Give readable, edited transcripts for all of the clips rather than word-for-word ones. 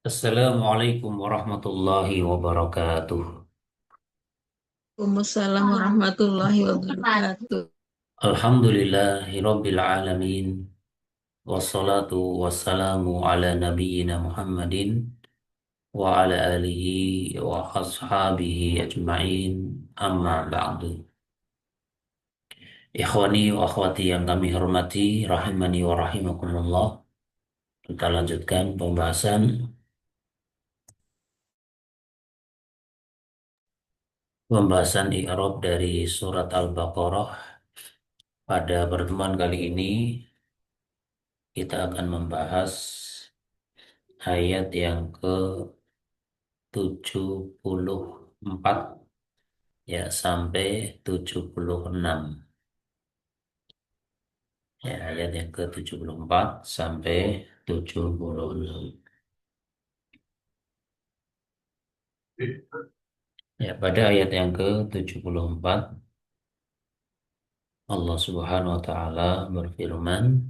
Assalamualaikum warahmatullahi wabarakatuh. Waalaikumsalam warahmatullahi wabarakatuh. Alhamdulillahirabbil alamin. Wassalatu wassalamu ala nabiyyina Muhammadin wa ala alihi wa ashabihi ajma'in. Amma ba'du. Ikhwani wa akhwati yang kami hormati, rahimani wa rahimakumullah. Kita lanjutkan pembahasan i'rab dari surat Al-Baqarah. Pada pertemuan kali ini kita akan membahas ayat yang ke-74 ya sampai 76. Ya, ayat yang ke-74 sampai 76. Ya, pada ayat yang ke-74 Allah Subhanahu wa taala berfirman,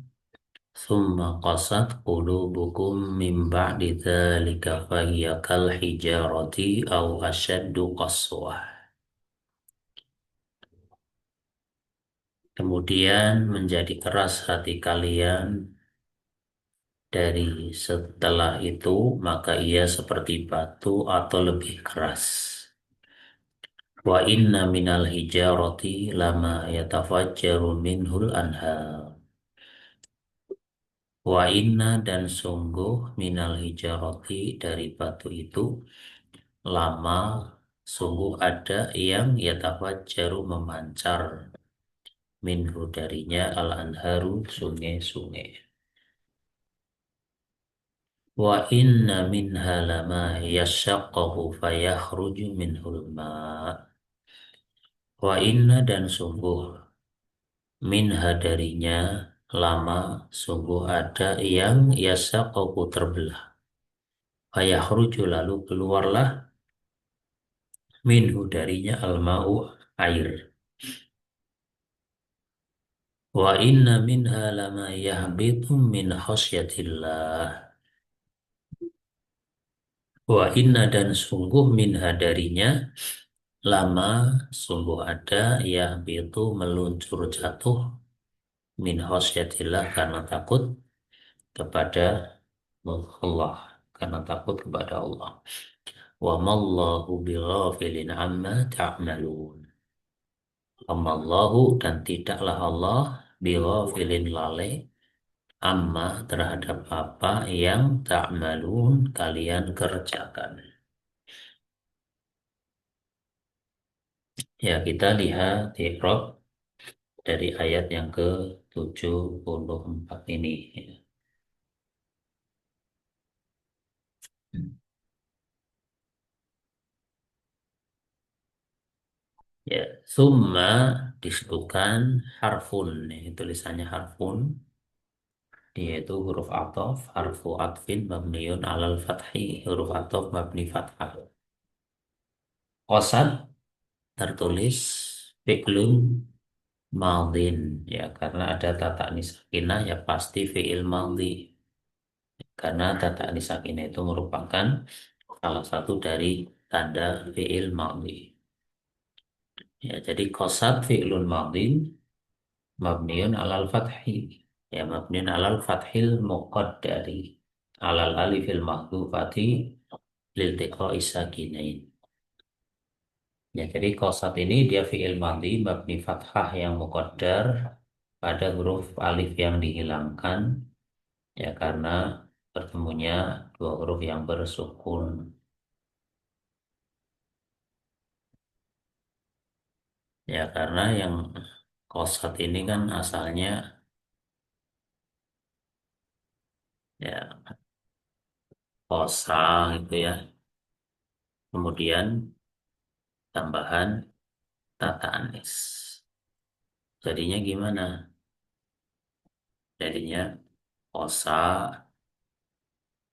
"Tsumma qasat qulubukum min ba'di dzalika fahiya kal hijarati aw asyaddu qaswah." Kemudian menjadi keras hati kalian dari setelah itu, maka ia seperti batu atau lebih keras. Wa inna minal hijarati lama yatafajjaru minhul anhar. Wa inna dan sungguh minal hijarati dari batu itu lama sungguh ada yang yatafajjaru memancar minhu darinya al anharu sungai-sungai. Wa inna minha lama yashaqqahu fayakhruju minhul ma'. Wa inna dan sungguh minha darinya lama sungguh ada yang yashaqqahu terbelah. Fayakhruju lalu keluarlah minhu darinya al-ma'u air. Wa inna minha lama yahbitu min khasyatillah. Wa inna dan sungguh minha darinya lama sungguh ada yahbitu meluncur jatuh min khasyatillah karena takut kepada Allah, karena takut kepada Allah. Wa mallahu bighafilin amma ta'malun. Wa mallahu dan tidaklah Allah bighafilin lalai amma terhadap apa yang ta'malun kalian kerjakan. Ya, kita lihat iqra dari ayat yang ke-74 ini. Ya, summa disebutkan harfun, ini tulisannya harfun, yaitu huruf ataf, harfu atfin mabniun alal fathi, huruf ataf mabni fathah. Qasad tertulis fi'lun madin, ya karena ada tata nisakinah ya pasti fi'il madhi, karena tata nisakinah itu merupakan salah satu dari tanda fi'il madhi. Ya, jadi qasad fi'lun madin mabniun alal fathi, ya mabniun alal fathil muqaddari alal alifil mahdhufati liltiqa'i sakinain. Ya, jadi qasad ini dia fi'il madhi mabni fathah yang muqaddar pada huruf alif yang dihilangkan, ya karena bertemunya dua huruf yang bersukun. Ya, karena yang qasad ini kan asalnya ya kosa gitu ya. Kemudian tambahan tata anis. Jadinya gimana? Jadinya kosa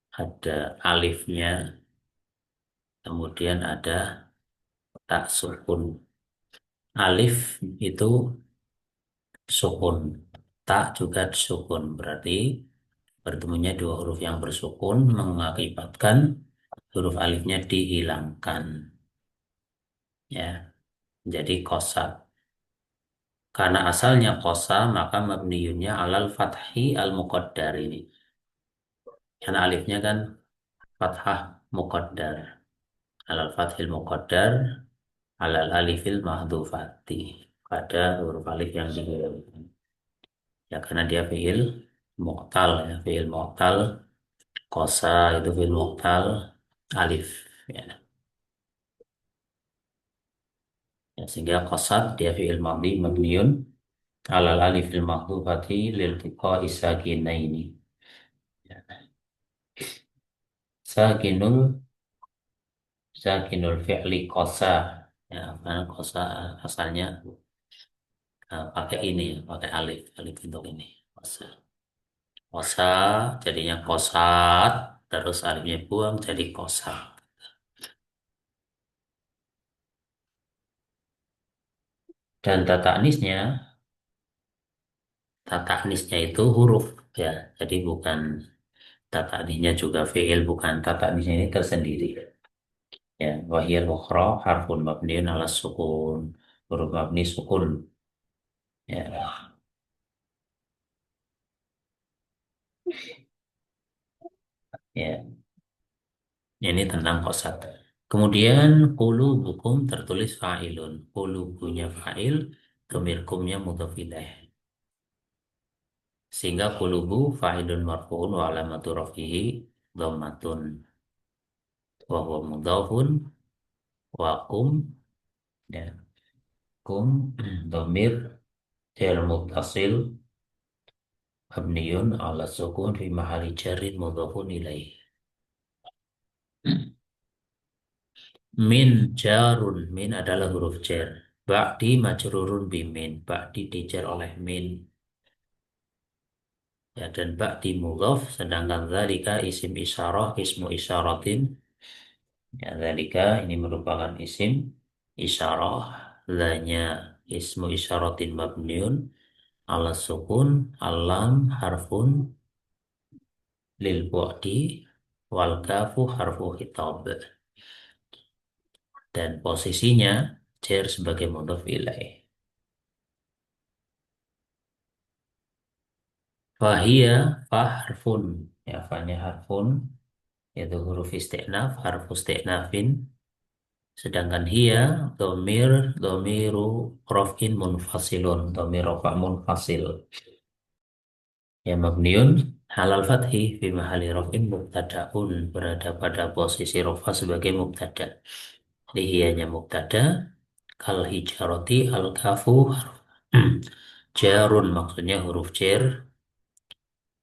ada alifnya, kemudian ada tak sukun. Alif itu sukun, tak juga sukun. Berarti Bertemunya dua huruf yang bersukun mengakibatkan huruf alifnya dihilangkan. Ya, jadi kosa. Karena asalnya kosa, maka mabniyunnya alal fathi al muqaddar ini. Karena alifnya kan fathah muqaddar. Alal fathil muqaddar, alal alifil mahdhufati. Pada huruf alif yang dihilangkan. Ya, karena dia fiil muqtal, ya. Fiil muqtal, kosa itu fiil muqtal, alif. Ya. Ya, sehingga qasad dia fi'il madhi mabniun alal alifil mahdhufati lil tiqa'i sakinaini. Ya. Sakinul sakinul fi'li qasa. Ya, karena qasa asalnya pakai ini ya, pakai alif, alif untuk ini. Qasa. Qasa jadinya qasad, terus alifnya buang jadi qasad. Dan tata anisnya itu huruf ya. Jadi bukan tata anisnya juga fi'il, bukan, tata anisnya ini tersendiri. Ya, wahiyal ukhra harfun mabniun ala sukun, huruf mabni sukun. Ya, ya, ini tentang qasad. Kemudian qulubukum tertulis fa'ilun, qulubunya fa'il, domirkumnya mudhof ilaih. Sehingga qulubu fa'ilun marfu'un wa alamatu rafihi dhammatun wa huwa mudhafun wa kum, ya, kum dhamir jar muttasil mabniun ala sukun fi mahalli jarrin mudhafun ilaih. Min jarun, min adalah huruf jar. Ba'di majrurun bimin, ba'di dijar oleh min. Ya, dan ba'di mudhaf, sedangkan zalika isim isyarah, ismu isyaratin. Ya, zalika ini merupakan isim isyarah, lanya ismu isyaratin mabniun, ala sukun, alam harfun, lil bu'di, wal kafu harfu khitab. Dan posisinya jar sebagai mudhaf ilaih. Fahia harfun, ya, fanya harfun yaitu huruf isti'naf, harfu isti'nafin. Sedangkan hia domiru rofin munfasilun, domir rofa munfasil, ya, mabniun halal fathi fi mahali rofin mubtadaun, berada pada posisi rofa sebagai mubtada. Jadi hianya mubtada, kal hijaroti al kafu jarun, maksudnya huruf jar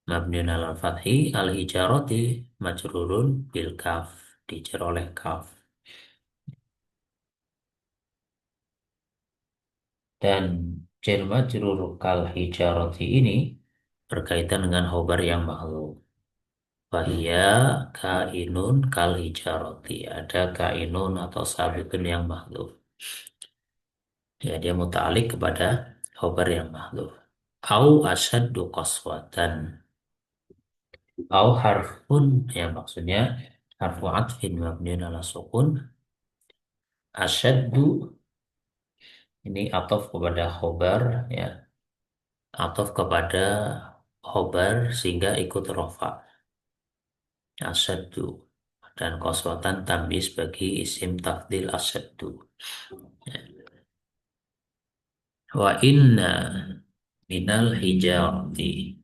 mabniun alal fathi, al hijarati majrurun bil kaf, dijar oleh kaf. Dan jar majrur kal hijarati ini berkaitan dengan khobar yang makhluk. Fahia kainun kal hijarati, ada kainun atau sabitun yang makhluk. Ya, dia muta'alik kepada khobar yang makhluk. Au asyaddu qaswatan, au harfun, ya, maksudnya harfu atfin mabniun ala sukun. Asyaddu ini ataf kepada khobar, ya, ataf kepada khobar sehingga ikut rofa. Asyaddu, dan qaswatan tamyiz bagi isim tafdil asyaddu. Ya. Wa inna minal hijarati,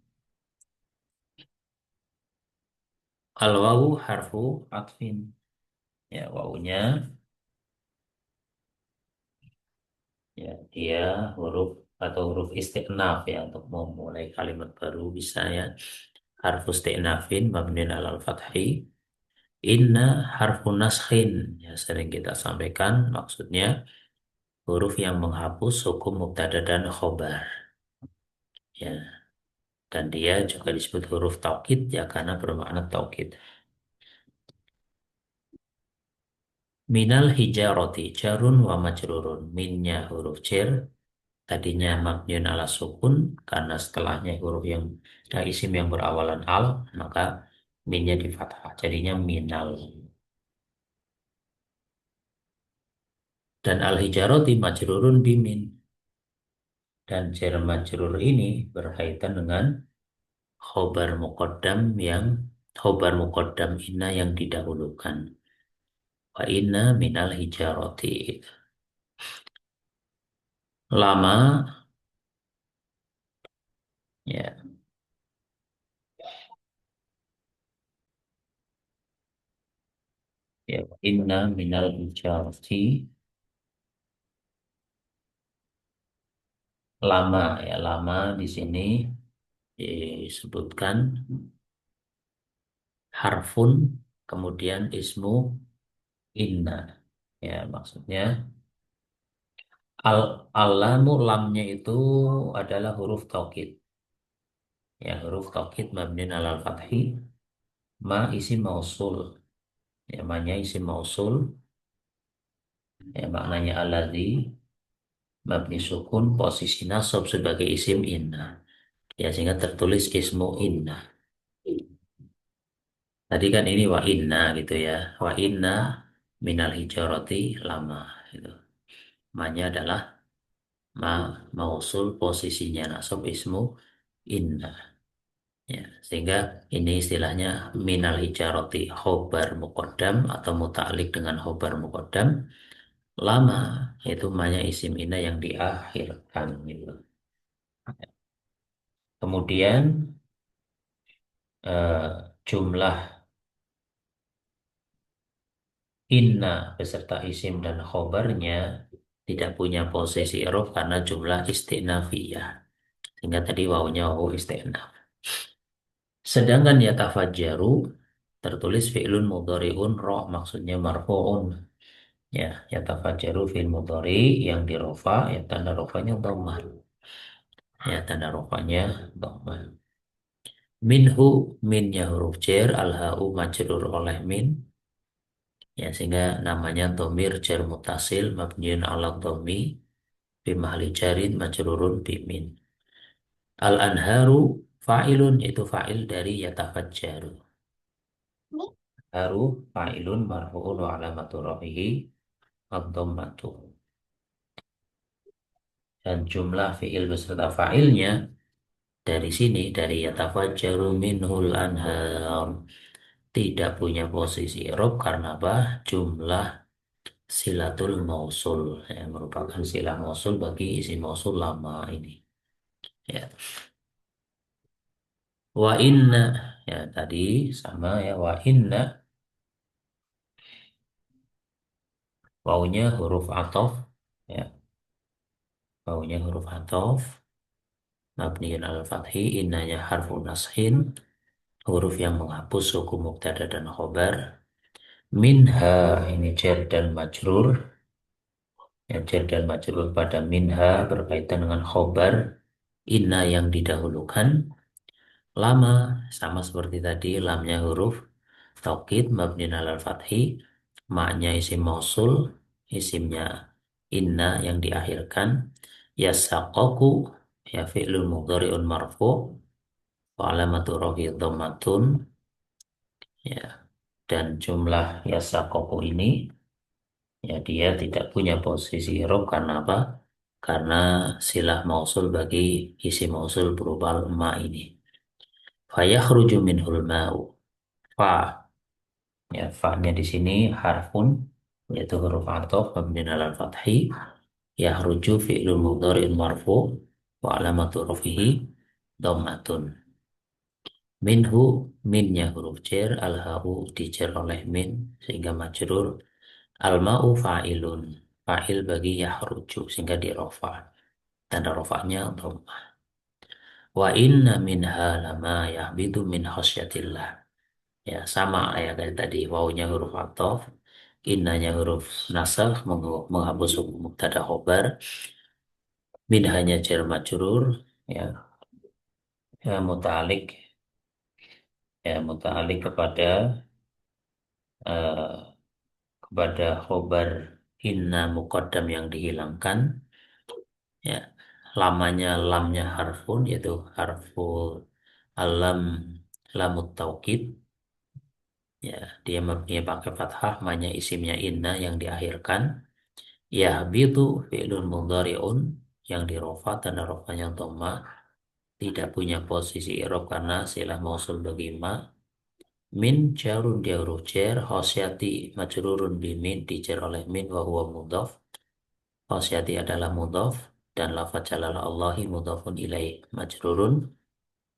al wawu harfu atfin, ya, wawunya, ya, dia huruf atau huruf istiqnaf, ya, untuk memulai kalimat baru bisa, ya, harfu istiqnafin mabniun alal fathi. Inna harfu naskhin, ya, sering kita sampaikan maksudnya huruf yang menghapus hukum mubtada dan khobar, ya, dan dia juga disebut huruf taukid, ya, karena bermakna taukid. Minal hijaroti jarun wa majrurun, minnya huruf jar, tadinya mabniun ala sukun karena setelahnya huruf yang isim yang berawalan al, maka minnya di fathah jadinya minal. Dan al hijaroti majrurun bimin, dan jar majrur ini berkaitan dengan khobar muqaddam yang khobar muqaddam inna yang didahulukan. Wa inna minal hijaroti. Lama, ya, ya, wa inna minal hijaroti. Lama, ya, lama di sini disebutkan harfun, kemudian ismu inna. Ya, maksudnya alamu lamnya itu adalah huruf taukid. Ya, huruf taukid mabniun alal fathi, ma isim mausul. Ya, ma-nya isim mausul. Ya, maknanya alladzi, mabni sukun, posisi nasab sebagai isim inna. Ya, sehingga tertulis ismu inna. Tadi kan ini wa inna gitu ya. Wa inna minal hijarati lama gitu. Ma-nya adalah ma mausul, posisinya nasab ismu inna. Ya, sehingga ini istilahnya minal hijarati khobar muqaddam atau muta'alliq dengan khobar muqaddam. Lama itu maknanya isim inna yang diakhirkan gitu. Kemudian jumlah inna beserta isim dan khobarnya tidak punya posisi i'rab karena jumlah istinafiyah. Sehingga tadi wawunya wawu istinaf. Sedangkan yatafajjaru tertulis fi'lun mudhari'un roh, maksudnya marfu'un. Ya, yatafajjaru fi'il mudhari yang dirofa, ya tanda rofanya dhammah. Ya, tanda rofanya dhammah. Minhu, minnya huruf jar, al-ha'u majrur oleh min. Ya, sehingga namanya dhamir jar mutasil mabniun ala dhammi fi mahali jarin majrurun bimin. Al-anharu fa'ilun, itu fa'il dari yatafajjaru. Haru fa'ilun marfu'un wa alamatu rafihi ad-dhammatu. Dan jumlah fi'il beserta fa'ilnya dari sini, dari yatafajjaru minhul anhar, tidak punya posisi i'rab karena apa? Jumlah silatul mausul, yang merupakan silah mausul bagi isi mausul lama ini. Ya. Wa inna, ya tadi sama ya, wa inna wawunya huruf athof, ya, wawunya huruf athof mabniun al fathi, innanya harfu nashin, huruf yang menghapus suku mubtada dan khobar. Minha ini jar dan majrur. Ya, jar dan majrur pada minha berkaitan dengan khobar inna yang didahulukan. Lama sama seperti tadi, lamnya huruf taukid mabniun alal fathi, maknya isim mausul, isimnya inna yang diakhirkan. Yasaqaku, ya fi'lul mudhari'un marfu wa alamatu rafi dhammatun. Ya, dan jumlah yasaqaku ini, ya, dia tidak punya posisi i'rab karena apa? Karena silah mausul bagi isim mausul berupa ma ini. Fayakhruju minhul ma'u. Fa, ya, fa-nya di sini harfun, yaitu huruf athof mabniun alal fathi. Yakhruju fi'lul mudhari'un marfu wa alamatu rafihi dhammatun. Minhu, minnya huruf jar, al-ha'u dijar oleh min sehingga majrur. Al-ma'u fa'ilun, fa'il bagi yahruju sehingga dirofa. Tanda rofanya dhammah. Wa inna minha lama yahbidu min khasyatillah. Ya, sama ya kayak tadi, wawunya huruf athof, innanya huruf nasakh menghapus hukum mubtada khobar, min hanya jar majrur, ya, ya muta'alik, ya muta'alik eh, kepada khobar inna muqaddam yang dihilangkan. Ya, lamnya harfun, yaitu harful alam, lamut taukid. Ya, dia mabninya pakai fathah, manya isimnya inna yang diakhirkan. Yahbitu fi'lun mudhari'un yang dirofa, tanda rofanya dhamma, tidak punya posisi i'rab karena silah mausul bagi ma. Min jarun dia huruf jar, khosyati majrurun bimin dijar oleh min wa huwa mudhaf. Khosyati adalah mudhaf dan lafaz jalala Allahi mudhafun ilaih majrurun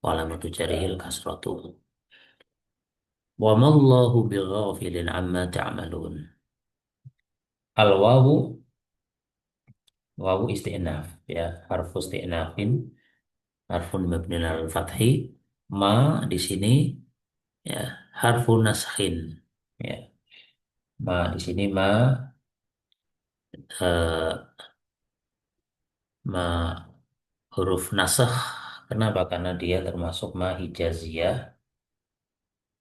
walamatu jarihil kasratu. Wa mallahu bighafilin amma ta'malun. Al wawu, wawu isti'naf ya, harfu isti'nafin, harfun mabniun al fathi. Ma di sini ya harfu naskhin ya. Ma di sini ma eh, ma huruf nasakh. Kenapa? Karena dia termasuk ma hijaziyah.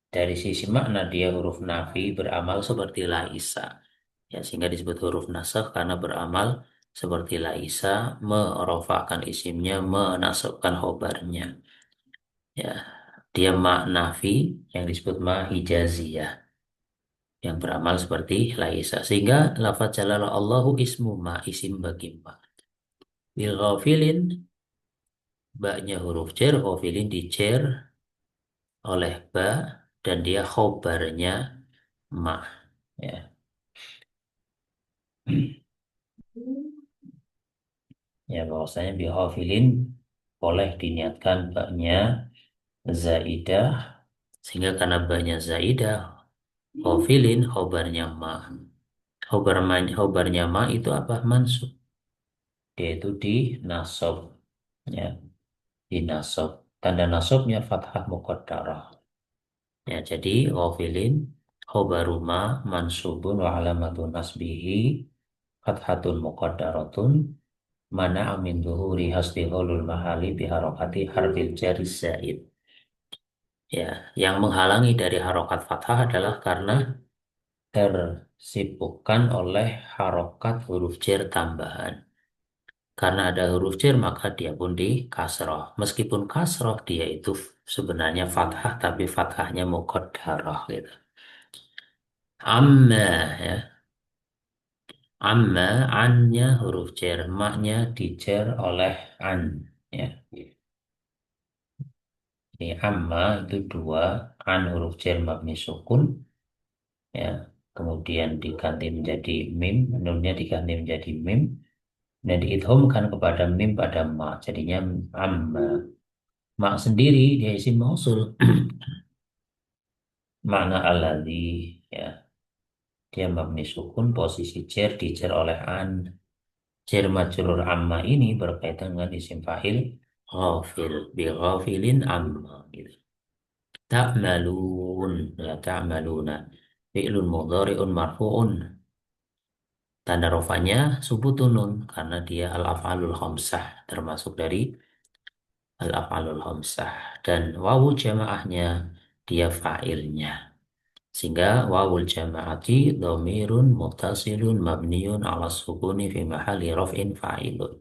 Dari sisi makna dia huruf nafi beramal seperti laisa. Ya, sehingga disebut huruf nasakh karena beramal seperti laisa, merofakkan isimnya, menasabkan khobarnya. Ya, dia ma nafi yang disebut ma hijaziyah yang beramal seperti laisa. Sehingga lafaz jalala Allahu ismu ma, isim bagi ma. Bil ghafilin, ba-nya huruf jar, ghafilin di jar oleh ba dan dia khobarnya ma. Ya. Ya, bahwasanya bi ghafilin boleh diniatkan ba-nya zaidah, sehingga karena ba-nya zaidah, ghafilin khobarnya ma. Khobarnya ma itu apa? Mansub. Dia itu di nasab. Ya, di nasab. Tanda nasabnya fathah muqaddarah. Ya, jadi ghafilin khobaruma mansubun wa alamatun nasbihi fathatun muqaddaratun mana amin duhuri hasbihulul mahali biharokati harfil jari zaid. Ya, yang menghalangi dari harokat fathah adalah karena tersibukkan oleh harokat huruf jar tambahan. Karena ada huruf jar maka dia pun di kasroh. Meskipun kasroh dia itu sebenarnya fathah tapi fathahnya muqaddarah gitu. Amma ya. Amma annya huruf jar, maknya dijar oleh an ya. Ini amma itu dua, an huruf jar mabni sukun ya. Kemudian diganti menjadi mim, nunnya diganti menjadi mim dan diidghamkan kepada mim pada ma. Jadinya amma. Ma sendiri dia isim mausul. Makna alladzi ya. Dia mabni sukun, posisi jar dijar oleh an. Jar majrur amma ini berkaitan dengan isim fa'il ghafil, bi ghafilin amma gitu. Ta'malun, ya ta'maluna. Fi'lun mudhari'un marfu'un. Tanda rofanya subutunun karena dia al-af'alul khamsah, termasuk dari al-af'alul khamsah. Dan wawu jamaahnya dia fa'ilnya. Sehingga wawul jama'ati dhamirun muttasilun mabniun ala sukuni fi mahali raf'in fa'ilun.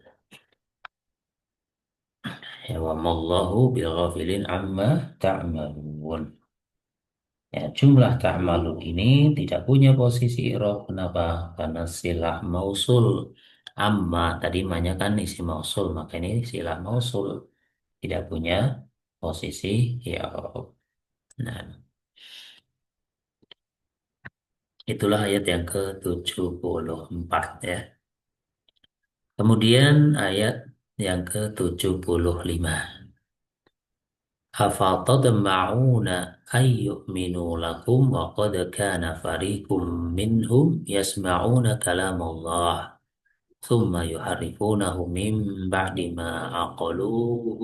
Ya wa mallahu bighafilin amma ta'malun. Ya, jumlah ta'malun ini tidak punya posisi i'rab. Kenapa? Karena silah mausul. Amma tadi banyak kan isi mausul, maka ini silah mausul tidak punya posisi i'rab. Nah, itulah ayat yang ke-74 ya. Kemudian ayat yang ke-75. أفتطمعون أن يؤمنوا لكم وقد كان فريق منهم يسمعون كلام الله ثم يحرفونه من بعد ما عقلوه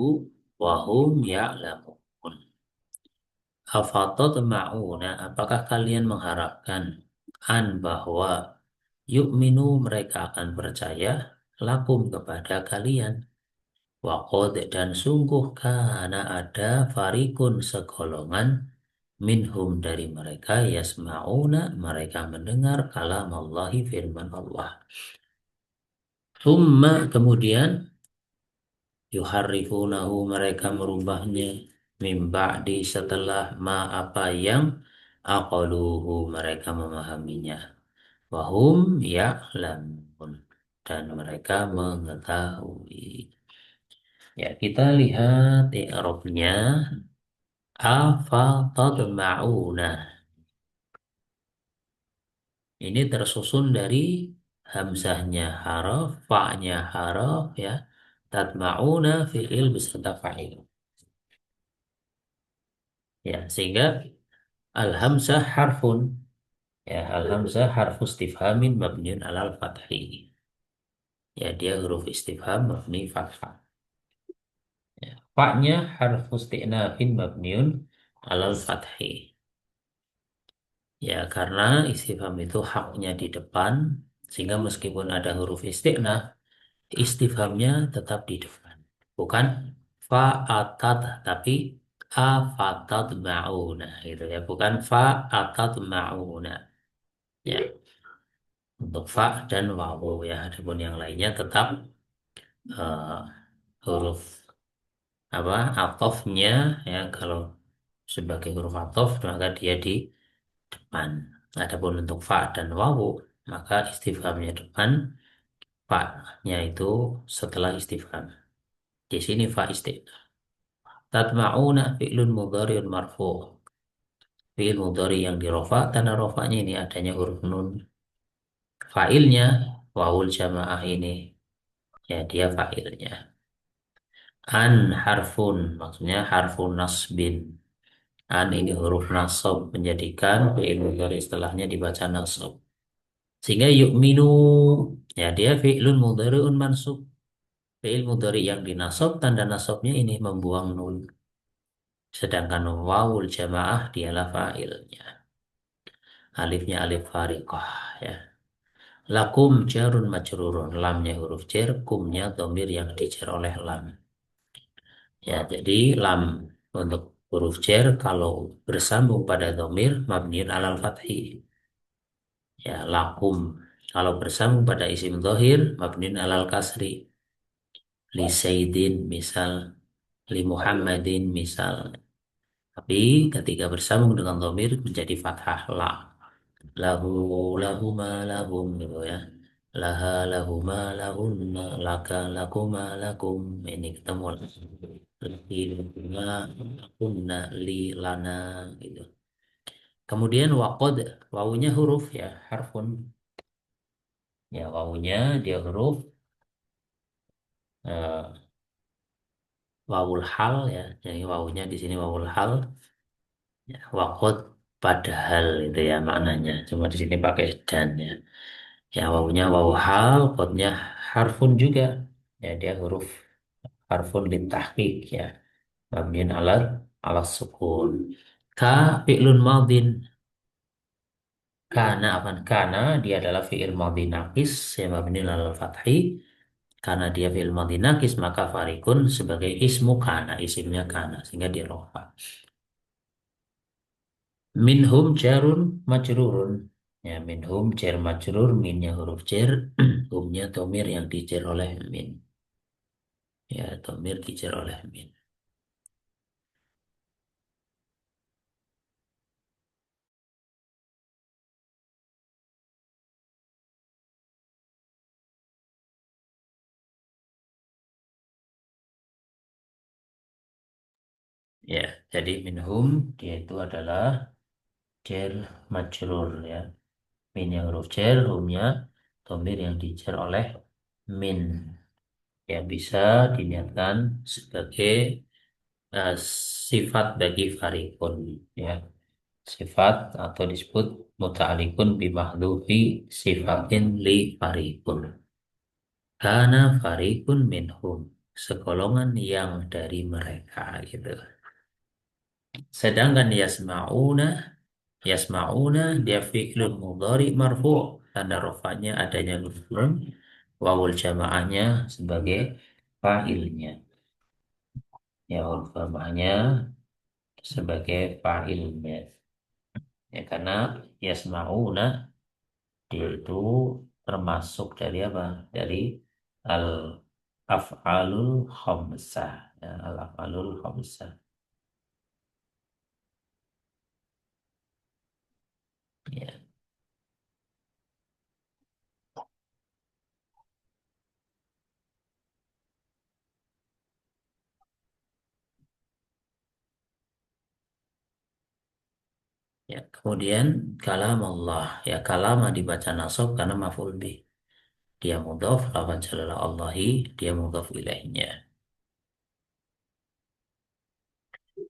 وهم يعلمون. Afatatma'una, apakah kalian mengharapkan an bahwa yu'minu mereka akan percaya lakum kepada kalian. Waqad dan sungguh karena ada farikun segolongan minhum dari mereka yasma'una mereka mendengar kalam Allahi firman Allah. Summa kemudian yuharrifunahu mereka merubahnya mim ba'di setelah ma apa yang aqaluhu mereka memahaminya wahum ya'lamun dan mereka mengetahui. Ya, kita lihat i'rabnya afa tadma'una. Ini tersusun dari hamzahnya haraf, fa-nya haraf ya. Tadma'una fi'il beserta fa'il. Ya, sehingga al-hamzah harfun. Ya, al-hamzah harfu istifhamin mabniun alal fathi. Ya, dia huruf istifham mabni fathah. Ya, fa-nya harfu isti'nafin mabniun alal fathi. Ya, karena istifham itu haknya di depan, sehingga meskipun ada huruf isti'naf, istifhamnya tetap di depan. Bukan fa'atad, tapi afatad ma'una. Gitu ya. Bukan fa'atad ma'una. Ya, untuk fa dan wawu ya. Adapun yang lainnya tetap eh, huruf apa atofnya ya. Kalau sebagai huruf atof maka dia di depan. Adapun untuk fa dan wawu maka istifhamnya depan, fa-nya itu setelah istifham. Di sini fa istifham. Tatma'una fi'lun mudhari'un marfu'. Fi'il mudhari yang dirofa, tanda rofanya ini adanya huruf nun. Fa'ilnya wawul jamaah ini. Ya, dia fa'ilnya. An harfun, maksudnya harfun nasbin. An ini huruf nasab, menjadikan fi'il mudhari setelahnya dibaca nasab. Sehingga yu'minu, ya dia fi'lun mudhari'un mansub. Fi'il mudhari yang dinasab, tanda nasabnya ini membuang nun. Sedangkan wawul jamaah dialah fa'ilnya. Alifnya alif fariqah ya. Lakum jarun majrurun. Lamnya huruf jar, kumnya domir yang dijar oleh lam. Ya, jadi lam untuk huruf jar kalau bersambung pada domir mabniun alal fathi. Ya, lakum. Kalau bersambung pada isim dohir mabniun alal kasri. Li Sayyidin misal, li Muhammadin misal. Tapi ketika bersambung dengan domir menjadi fathah la. Lahu lahu ma lahum gitu ya, laha lahu ma lahunna laka lakuma lakum, ini ketemu laki lakuma lakunna li lana gitu. Kemudian waqad, wawunya huruf ya, harfun ya, wawunya dia huruf eh, wawul hal ya, jadi wawunya di sini wawul hal ya, waqad padahal itu ya maknanya, cuma di sini pakai dan ya. Ya, wawunya wawu hal, kodnya harfun juga. Ya, dia huruf harfun lintahqiq ya. Mabniun alat sukun. Ka fi'lun madin. Kana apa? Kana dia adalah fi'il madhi naqis ya mabniun alal fathi. Karena dia fi'il madhi naqis maka farikun sebagai ismu kana, isimnya kana sehingga dia rofa. Minhum jarun majrurun. Ya, minhum jar majrur, minnya huruf jar, humnya domir yang dijar oleh min. Ya, domir dijar oleh min. Ya, jadi minhum dia itu adalah jar majrur ya. Min yang huruf jar, humnya domir yang dijar oleh min. Ya, bisa diniatkan sebagai eh, sifat bagi farikun ya. Sifat atau disebut muta'alikun bimahdhufi sifatin li farikun. Karena farikun minhum. Segolongan yang dari mereka gitu. Sedangkan yasma'una dia fi'lun mudhari marfu', tanda rofanya adanya huruf nun, wawul jamaahnya sebagai fa'ilnya. Ya, wawul jamaahnya sebagai fa'ilnya. Ya, karena yasma'una dia itu termasuk dari apa? Dari al af'alul khamsah. Ya, al-af'alul khamsah. Ya, ya. Kemudian kalam Allah. Ya, kalama dibaca nasab karena maf'ul bih. Dia mudhaf, lawan jalala Allahi, dia mudhaf ilaihnya.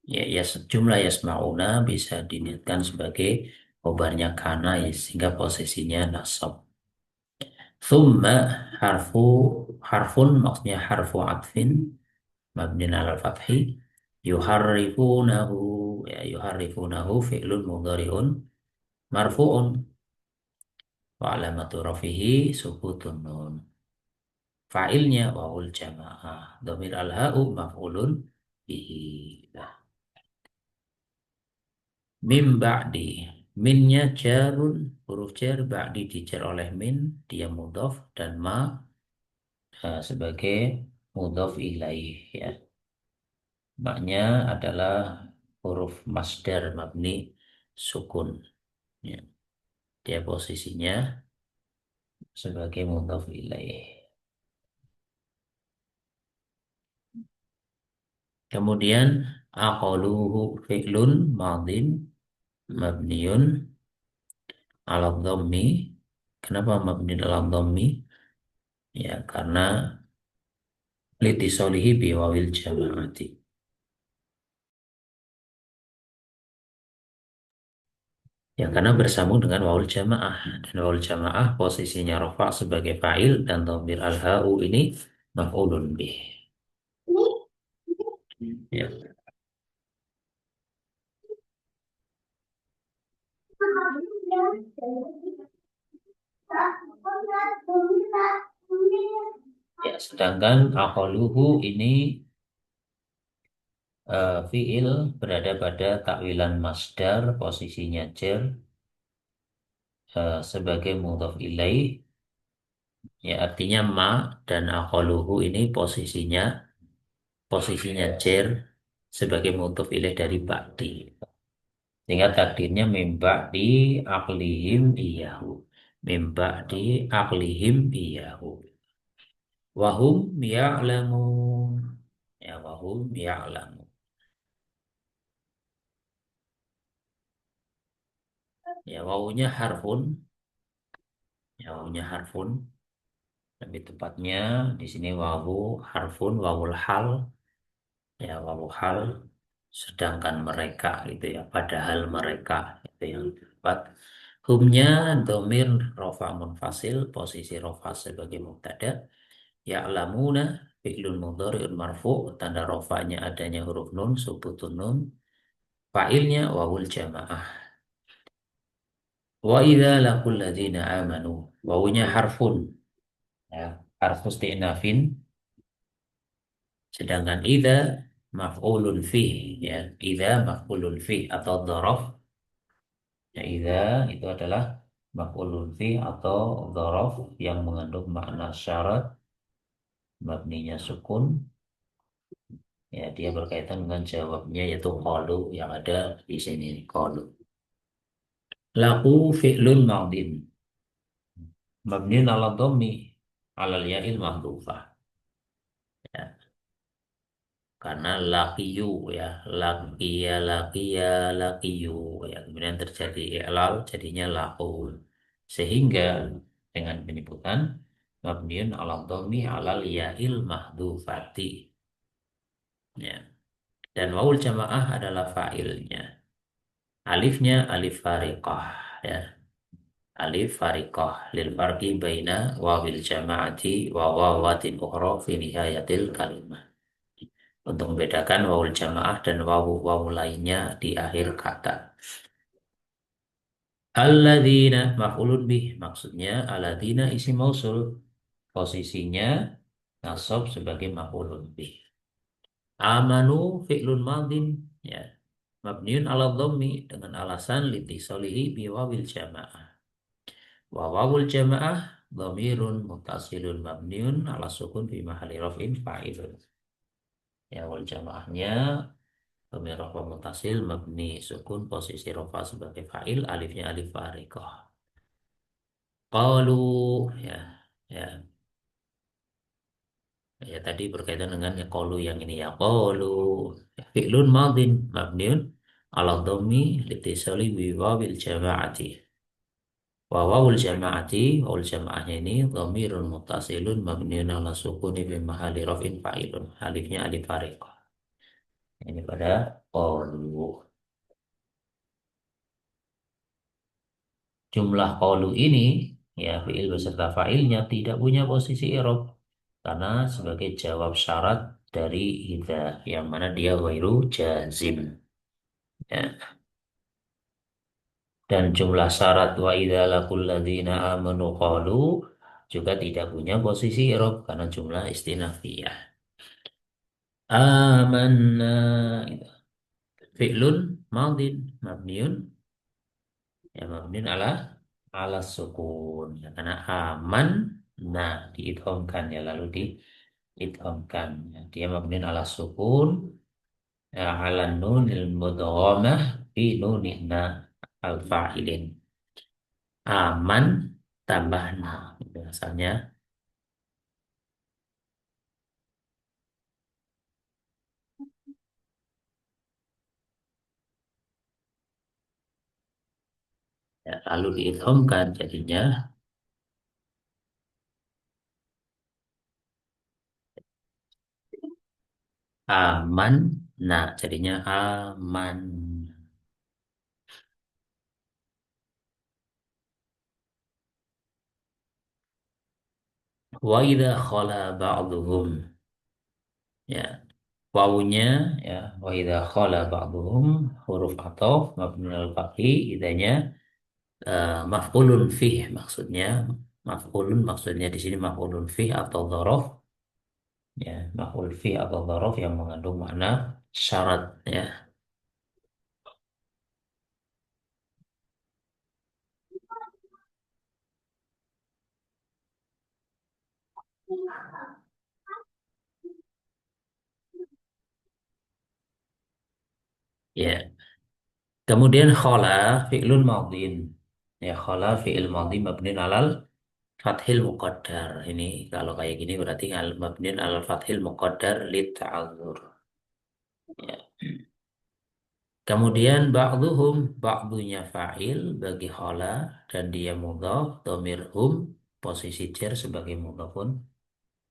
Ya, ya jumlah yasma'una bisa diniatkan sebagai khobarnya kana ya, sehingga posisinya nasab. Thumma harfu harfun maksudnya harfu atfin mabnin ala fathi yuharrifunahu ya yuharrifunahu fi'lun mudhari'un marfu'un wa alamatu rafihi sukutun nun. Fa'ilnya wawul jamaah dhamir al-ha'u maf'ulun bihi. Nah, Mim ba'di. Minnya jarun, huruf jar, ba'di dijar oleh min, dia mudhaf, dan ma sebagai mudhaf ilaih. Ya. Maknya adalah huruf masdar mabni sukun. Ya. Dia posisinya sebagai mudhaf ilaih. Kemudian aqaluhu fi'lun madin mabniun ala dhammi. Kenapa mabni ala dhammi? Ya, karena litisolihi biwawil jama'ati. Ya, karena bersambung dengan wawul jamaah. Dan wawul jamaah posisinya rofa sebagai fa'il dan dhamir al-ha'u ini maf'ulun bih. Ya. Ya, sedangkan aqaluhu ini fi'il berada pada takwilan masdar posisinya jar sebagai mudhaf ilaih. Ya, artinya ma dan aqaluhu ini posisinya jar sebagai mudhaf ilaih dari ba'di. Sehingga takdirnya mimba di aklihim iyahu. Mimba di aklihim iyahu. Wahum ya'lamun. Ya, wahum ya'lamun. Ya, wawunya harfun. Ya, wawunya harfun. Lebih tepatnya di sini wawu harfun, wawul hal. Ya, wawu hal. Sedangkan mereka gitu ya. Padahal mereka itu yang tepat. Humnya domir rofa munfasil. Posisi rofa sebagai mubtada. Ya'lamuna fi'lun mudhari'un marfu' tanda rofanya adanya huruf nun subutun nun fa'ilnya wawul jamaah wa idza laqul ladzina amanu wawunya harfun ya harfu isti'nafin sedangkan idza maf'ulun fi ya idza maf'ulun fi atau dzaraf ya idza itu adalah maf'ulun fi atau dzaraf yang mengandung makna syarat mabninya sukun. Ya, dia berkaitan dengan jawabnya yaitu qalu yang ada di sini qalu. Laku fi'lun madin. Mabniun ala dhammi ala ya'il mahdhufah. Ya, karena laqiyu ya, laqiya, ya. Kemudian terjadi i'lal jadinya laku. Sehingga dengan penyebutan mabniun ala dhammi ala ya'il mahdhufati. Ya. Dan waul jamaah adalah fa'ilnya. Alifnya alif fariqah ya. Alif fariqah lil farqi baina wawil jama'ati wa wawatin ukhra fi nihayatil kalimah. Untuk membedakan wawul jamaah dan wawu lainnya di akhir kata. Alladzina maf'ulun bih maksudnya alladzina isi mausul posisinya nasab sebagai maf'ulun bih. Amanu fi'lun madin ya. Mabniun ala dhammi dengan alasan litisolihi biwawil jamaah. Wa wawul jamaah dhamirun muttasilun mabniun ala sukun fi mahalli raf'in fa'ilun. Ya, wal jamaahnya dhamir rafa muttasil mabni sukun posisi rafa sebagai fa'il, alifnya alif fariqah. Qalu, ya, ya, ya tadi berkaitan dengan ya qalu yang ini ya qalu fi'lun madin mabniun ala dhammi litisali bi wawil jama'ati. Wa wawul jama'ati, wawul jama'ahnya ini dhamirun muttasilun mabniun ala sukuni fi mahalli raf'in fa'ilun. Alifnya alif fariqah. Ini pada qalu. Jumlah qalu ini ya fi'il beserta fa'ilnya tidak punya posisi i'rab karena sebagai jawab syarat dari idza yang mana dia ghairu jazim. Ya. Dan jumlah syarat wa idza laqul ladzina amanu qalu juga tidak punya posisi i'rab karena jumlah istinafiyah. Amanna itu fi'lun madin mabniun ya mabniun ala sukun ya, karena aman nah diidghamkan ya lalu diidghamkan ya, dia mabniun ala sukun ya, ala nunil mudghamah fi nunina al fa'ilin aman tambah na itu asalnya ya, lalu diidghamkan jadinya aman nah jadinya aman. Wa idza khala ba'dhum ya wawunya ya wa idza khala ba'dhum huruf ataf mabni al fathi idanya maf'ulun fih maksudnya maf'ulun maksudnya di sini maf'ulun fih atau dzaraf ya maf'ul fih atau dzaraf yang mengandung makna syarat ya ya kemudian khala fi'lun madhin ya khala fi'il madhi mabniun alal fathil muqaddar ini kalau kayak gini berarti al mabniun alal fathil muqaddar lit ta'adzur ya. Kemudian ba'duhum, ba'dunya fa'il bagi khala dan dia mudhaf, dhamir hum, posisi jar sebagai mudhafun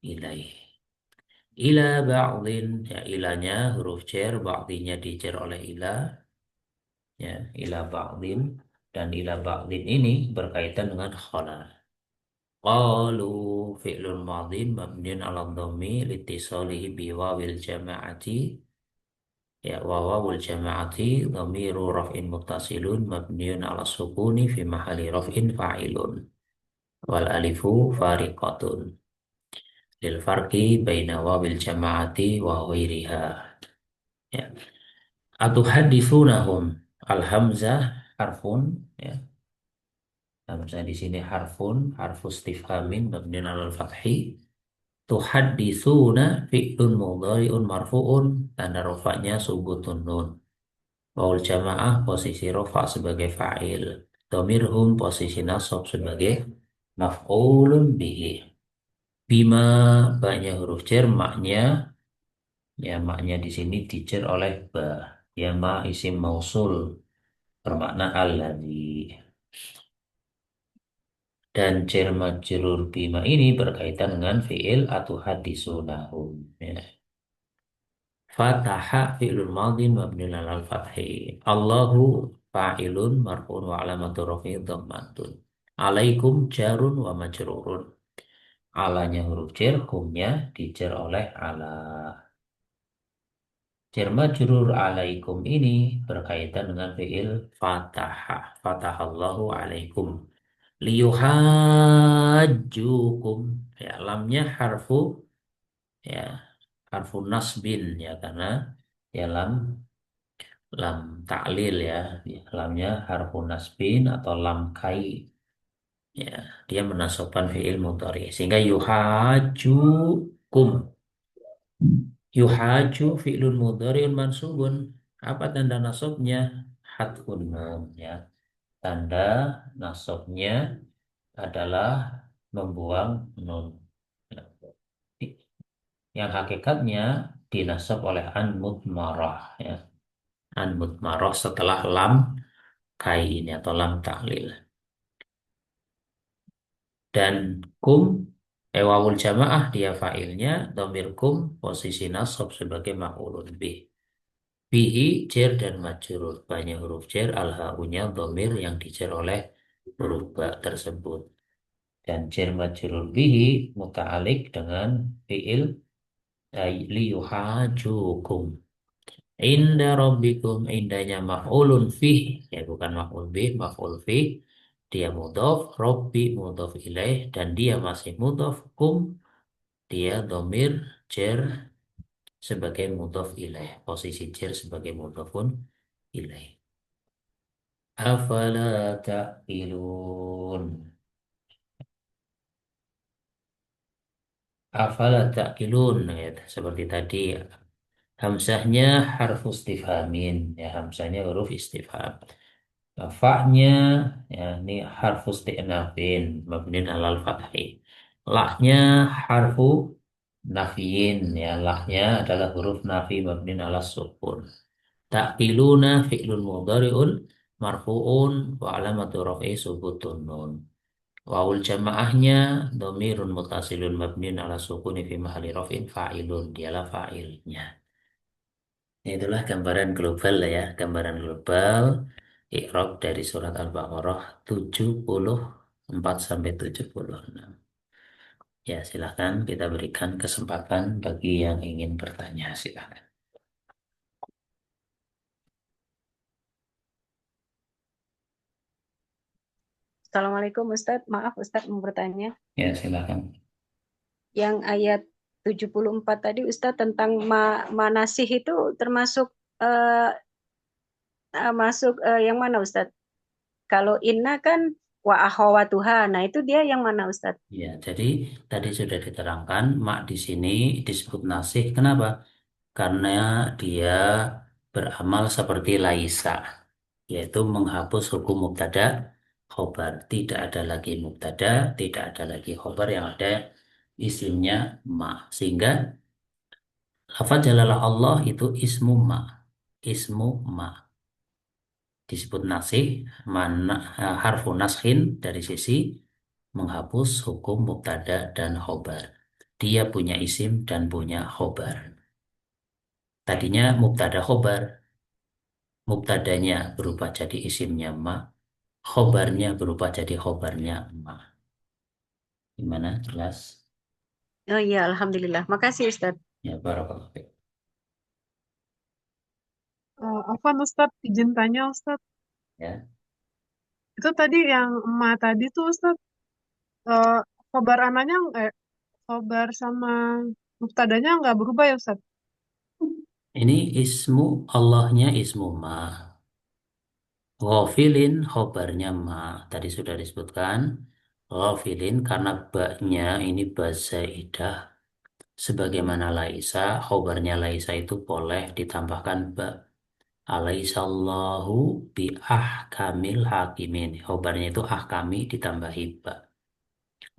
ilaih. Ila ba'din, ya ilanya huruf jar, ba'dinya dijar oleh ila, ya ila ba'din. Dan ila ba'din ini berkaitan dengan khala. Qalu fi'lun madhin mabniun ala dhammi litisalihi biwawil jama'ati ya wawawul jama'ati dhamiru raf'in muttasilun mabniun ala sukuni fi mahali raf'in fa'ilun wal alifu fariqatun lil farqi baina wawil jama'ati wa ghairiha ya atuhaditsunahum al hamzah harfun ya hamzah di sini harfun harfu istifhamin mabniun ala al fathi tuhadditsuna fi'lun mudhari'un marfu'un tanda rafa'nya subutun nun. Waul jamaah posisi rofa sebagai fa'il. Domirhum posisi nasab sebagai maf'ulun bihi. Bima banyak huruf jar maknya ya maknya di sini dijer oleh ba. Ya ma isim mausul bermakna alladzi. Dan jar majrur bima ini berkaitan dengan fi'il atau hadisunahum. Ya. Fataha fi'lun madin mabniun alal fathi. Allahu fa'ilun marfu'un wa alamatu rafi'i dhammatun. Alaikum jarun wa majrurun. Alanya huruf jar, kumnya dijar oleh ala. Jar majrur alaikum ini berkaitan dengan fi'il fataha. Fatahallahu alaikum. Liyuhajjukum. Ya, lamnya harfu ya harfu nasbin ya karena ya lam ta'lil ya. Lamnya harfu nasbin atau lam kai Ya, dia menasobkan fi'il mudhari. Sehingga yuhajukum. Yuhaju fi'lun mudhari'un mansubun. Apa tanda nasabnya? Hadfun nun ya. Tanda nasabnya adalah membuang nun. Yang hakikatnya dinasab oleh an mudmarah ya. An mudmarah setelah lam kai ini atau lam taklil. Dan kum wawul jamaah dia fa'ilnya, domir kum posisi nasab sebagai maf'ulun bih. Bihi jer dan majrur, banyak huruf jer, al-ha'unya domir yang dijer oleh huruf ba tersebut. Dan jer majrur bihi muta'alik dengan fi'il liyuhajukum. Inda rabbikum, indahnya maf'ulun fih, ya bukan maf'ul bih, maf'ul fih. Dia mudhof, robbi mudhof ilaih, dan dia masih mudhof, kum, dia domir, jer, sebagai mudhof ilaih. Posisi jer sebagai mudhofun ilaih. Afala ta'qilun. Afala ta'qilun, ya, seperti tadi. Hamzahnya harfu istifhamin, ya hamzahnya huruf istifham. Fa'nya ya ini harfu isti'nafin mabnin alal fathi. Lahnya harfu nafiin, ya lahnya adalah huruf nafi mabnin alas sukun. Ta'qiluna fi'lun mudhari'un marfu'un wa alamatu raf'i subutun nun. Wawul jamaahnya domirun mutasilun mabnin ala sukuni fi mahalli raf'in fa'ilun, dialah fa'ilnya. Itulah gambaran global lah ya, gambaran global Iqra dari surat Al-Baqarah 74 sampai 76. Ya, silakan kita berikan kesempatan bagi yang ingin bertanya, silakan. Assalamualaikum Ustadz, maaf Ustadz mau bertanya. Ya, silakan. Yang ayat 74 tadi Ustadz tentang manasih itu termasuk eh, masuk yang mana Ustadz? Kalau inna kan wa akhawatuha, nah itu dia yang mana Ustadz? Ya, jadi tadi sudah diterangkan mak di sini disebut nasih. Kenapa? Karena dia beramal seperti laisa, yaitu menghapus hukum mubtada khobar. Tidak ada lagi mubtada, tidak ada lagi khobar, yang ada isimnya ma. Sehingga lafaz jalalah Allah itu ismu ma. Ismu ma. Disebut nasih, mana harfu naskhin dari sisi menghapus hukum mubtada dan khobar. Dia punya isim dan punya khobar. Tadinya mubtada khobar, mubtadanya berubah jadi isimnya ma, khobarnya berubah jadi khobarnya ma. Gimana? Jelas? Oh iya, Alhamdulillah. Makasih Ustadz. Ya, barakallahu fiik. Afwan Ustadz, izin tanya Ustadz. Ya. Itu tadi yang emak tadi tuh Ustadz, eh, khobar ananya, khobar sama mubtadanya nggak berubah ya Ustadz? Ini ismu Allahnya ismu ma. Ghafilin khobarnya ma. Tadi sudah disebutkan. Ghafilin karena baknya ini ba zaidah. Sebagaimana laisa, khobarnya laisa itu boleh ditambahkan ba. Alaihissallahu bi ahkamil hakimin. Khobarnya itu ahkami ditambahi ba.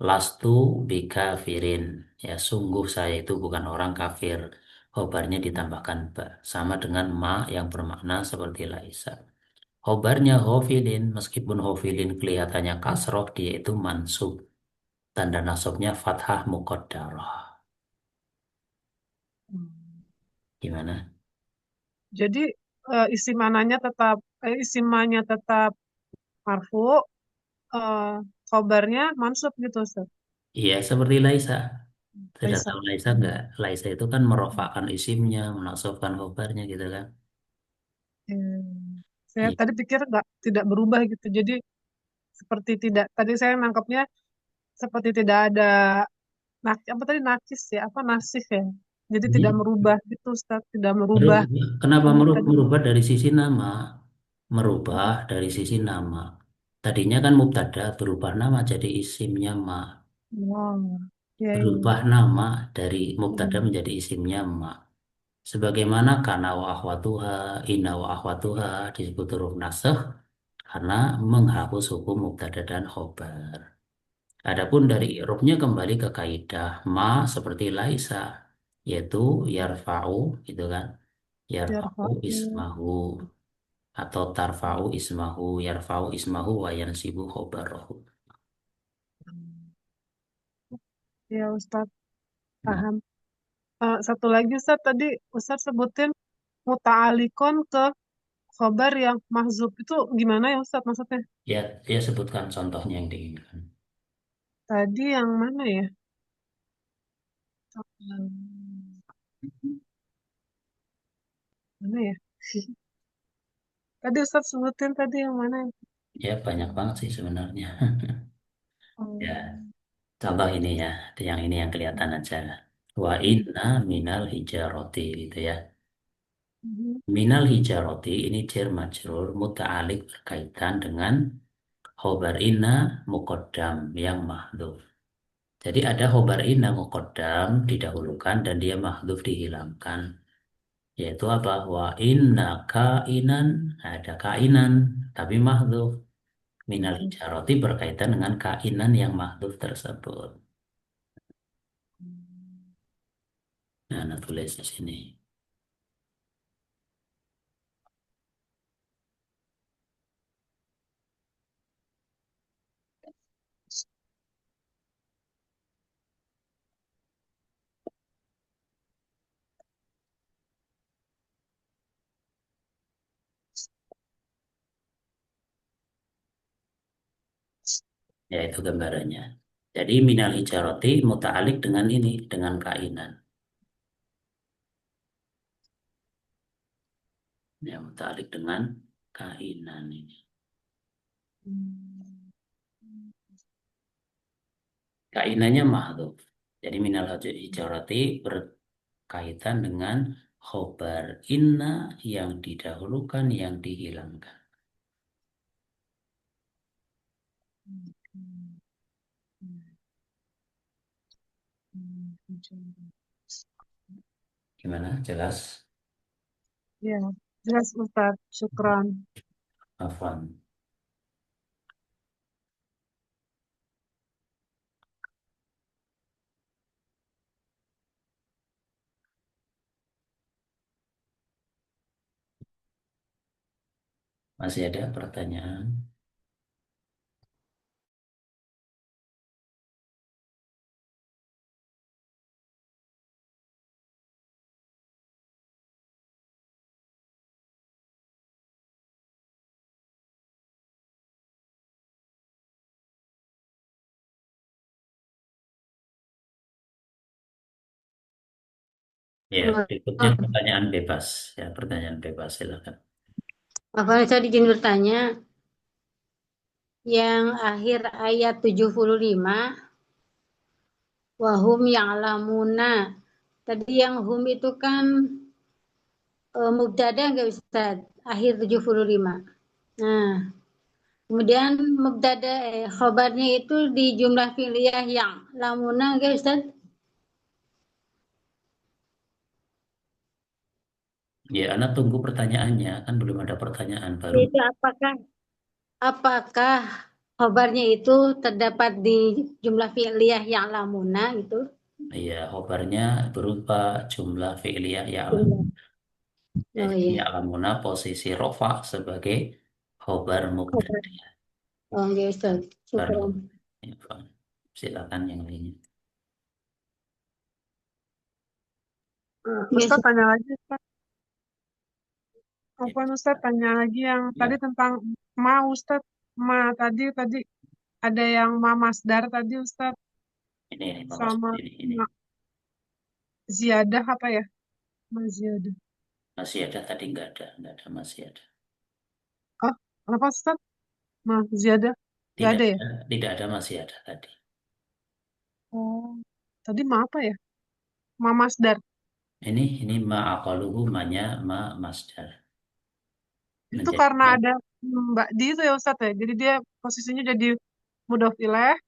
Lastu bi kafirin. Ya, sungguh saya itu bukan orang kafir. Khobarnya ditambahkan ba. Sama dengan ma yang bermakna seperti laisa. Khobarnya ghafilin, meskipun ghafilin kelihatannya kasroh, dia itu mansub. Tanda nasabnya fathah muqaddarah. Hmm. Gimana? Jadi isim ananya tetap, isimanya tetap marfu, eh, khobarnya mansub gitu Ustadz. Iya, seperti laisa. Sudah Laisa. tahu laisa enggak? Laisa itu kan merofakkan isimnya, menasabkan khobarnya gitu kan. Saya Iya. tadi pikir nggak, tidak berubah gitu. Jadi seperti tidak. Tadi saya nangkapnya seperti tidak ada apa tadi nakis ya, apa nasih ya. Jadi tidak Ini merubah gitu Ustaz, tidak merubah kenapa ini tadi. merubah dari sisi nama? Merubah dari sisi nama. Tadinya kan mubtada berubah nama jadi isimnya ma. Wow. Ya, iya. Berubah nama dari mubtada Hmm. menjadi isimnya ma. Sebagaimana kana wa akhwatuha, inna wa akhwatuha disebut huruf nasakh karena menghapus hukum mubtada dan khobar. Adapun dari i'rabnya kembali ke kaidah ma seperti laisa, yaitu yarfa'u gitu kan. Yarfa'u Yarfa'u. ismahu atau tarfa'u ismahu, yarfa'u ismahu wa yansibu khobarahu. Ya, Ustadz. Nah, Paham. Satu lagi Ustadz, tadi Ustadz sebutin muta'alikon ke khobar yang mahzub. Itu gimana ya Ustadz maksudnya? ya dia sebutkan contohnya yang diinginkan. Tadi yang mana ya? Hmm, Mana ya? Tadi Ustadz sebutin tadi yang mana? Ya banyak banget sih sebenarnya. Ya, Hmm. contoh ini ya, yang ini yang kelihatan aja. Wa inna minal hijaroti gitu ya. Mhm. Minal hijaroti ini jar majrur muta'alik berkaitan dengan khobar inna muqaddam yang mahdhuf. Jadi ada khobar inna muqaddam didahulukan dan dia mahdhuf dihilangkan. Yaitu apa? Wa inna kainan, ada kainan tapi mahdhuf. Minal hijaroti berkaitan dengan kainan yang mahdhuf tersebut. Nah, tulis di sini. Ya, itu gambarannya. Jadi minal hijaroti muta'alik dengan ini, dengan kainan. Ya, muta'alik dengan kainan ini. Kainannya mahdhuf. Jadi minal hijarati berkaitan dengan khobar inna yang didahulukan, yang dihilangkan. Gimana? Jelas? Ya, jelas Ustadz. Syukran. Afwan. Masih ada pertanyaan? Ya, berikutnya pertanyaan bebas. Ya, pertanyaan bebas, silakan. Apa tadi izin bertanya, yang akhir ayat 75, wahum ya'lamuna. Tadi yang hum itu kan mubtada nggak Ustaz? Akhir 75. Nah, kemudian mubtada khobarnya itu di jumlah fi'liyah yang lamuna nggak Ustaz? Ya, Anda tunggu pertanyaannya. Kan belum ada pertanyaan baru. Itu apakah khobarnya itu terdapat di jumlah fi'liyah yang lamuna gitu? Ya, khobarnya berupa jumlah fi'liyah ya'lam. Jumlah. Oh Jadi iya. ya'lamuna posisi rofa sebagai khobar Khobar. mubtada. Oh iya Ustaz. Baru. Syukran. Ya, Pak. Silakan yang lainnya. Iya, Ustadz tanya lagi, Ustadz. Ya, Apa Ustadz tanya lagi yang tadi ya. tentang ma Ustadz. Ma tadi ada yang ma masdar tadi Ustadz Ini maksud sama ini. ma ziyadah apa ya? Ma ziyadah. Masih ada tadi nggak ada masih ada. Oh, apa Ustadz? Ma ziyadah. Gak Tidak ada ya? ada, tidak ada masih ada tadi. Oh, tadi ma apa ya? Ma masdar. Ini ma'aqaluhu manya ma masdar. Itu karena Menjadikan ada Mbak Di itu ya Ustadz ya. Jadi dia posisinya jadi mudhof ilaih,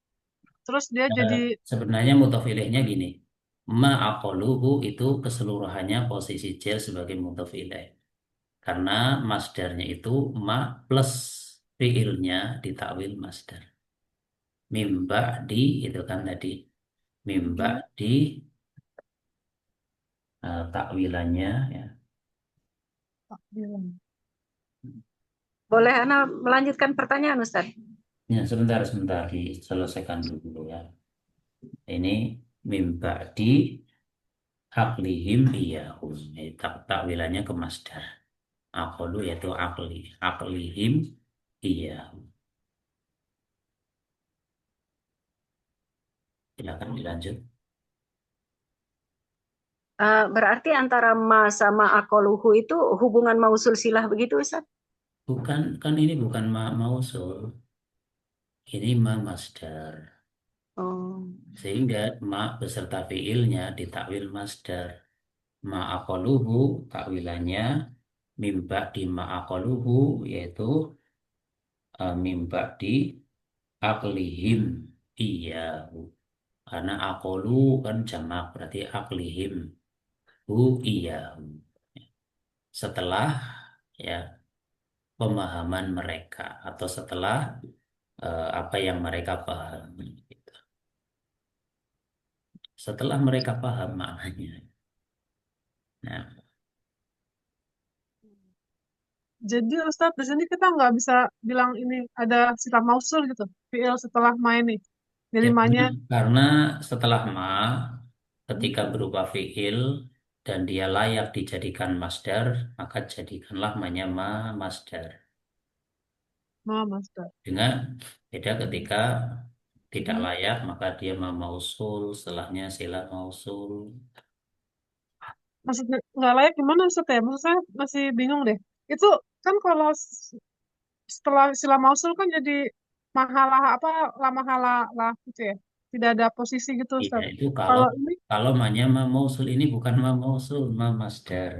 terus dia Eh, jadi Sebenarnya mudhof ilaihnya gini. Ma aqaluhu itu keseluruhannya posisi jel sebagai mudhof ilaih. Karena masdarnya itu ma plus fiilnya ditakwil masdar. Mimba di itu kan tadi. Mimba di takwilannya ya. takbiran. Boleh Ana melanjutkan pertanyaan Ustaz? Ya, sebentar, sebentar diselesaikan dulu ya. Ini mimba di aklihim iyahum. Takwilannya ke masdar. Akolu yaitu akli. Aklihim iyahum. Silakan dilanjut. Berarti antara ma sama akoluhu itu hubungan mausul silah begitu Ustaz? Bukan, kan ini bukan mausul. Ini masdar. Oh. Sehingga ma beserta fiilnya ditakwil masdar. Ma'akoluhu takwilannya mimba di ma'akoluhu yaitu mimba di aklihim iyahu. Karena akolu kan jamak berarti aklihim hu iyahu. Setelah ya pemahaman mereka atau setelah apa yang mereka pahami. Gitu. Setelah mereka paham maknanya. Nah, Jadi Ustadz di sini kita nggak bisa bilang ini ada sila mausul gitu. Fiil setelah ma ini. Jadi ya ma-nya karena setelah ketika berupa fiil dan dia layak dijadikan masdar, maka jadikanlah masdar. ma masdar. Dengan beda ketika tidak layak, maka dia mausul, setelahnya sila mausul. Maksudnya nggak layak gimana Ustadz ya? Maksud saya masih bingung deh. Itu kan kalau setelah sila mausul kan jadi mahalah apa la mahalah lah gitu ya. Tidak ada posisi gitu Iya, Ustadz. itu kalau Kalau ini kalau mausul ini bukan mausul, masdar.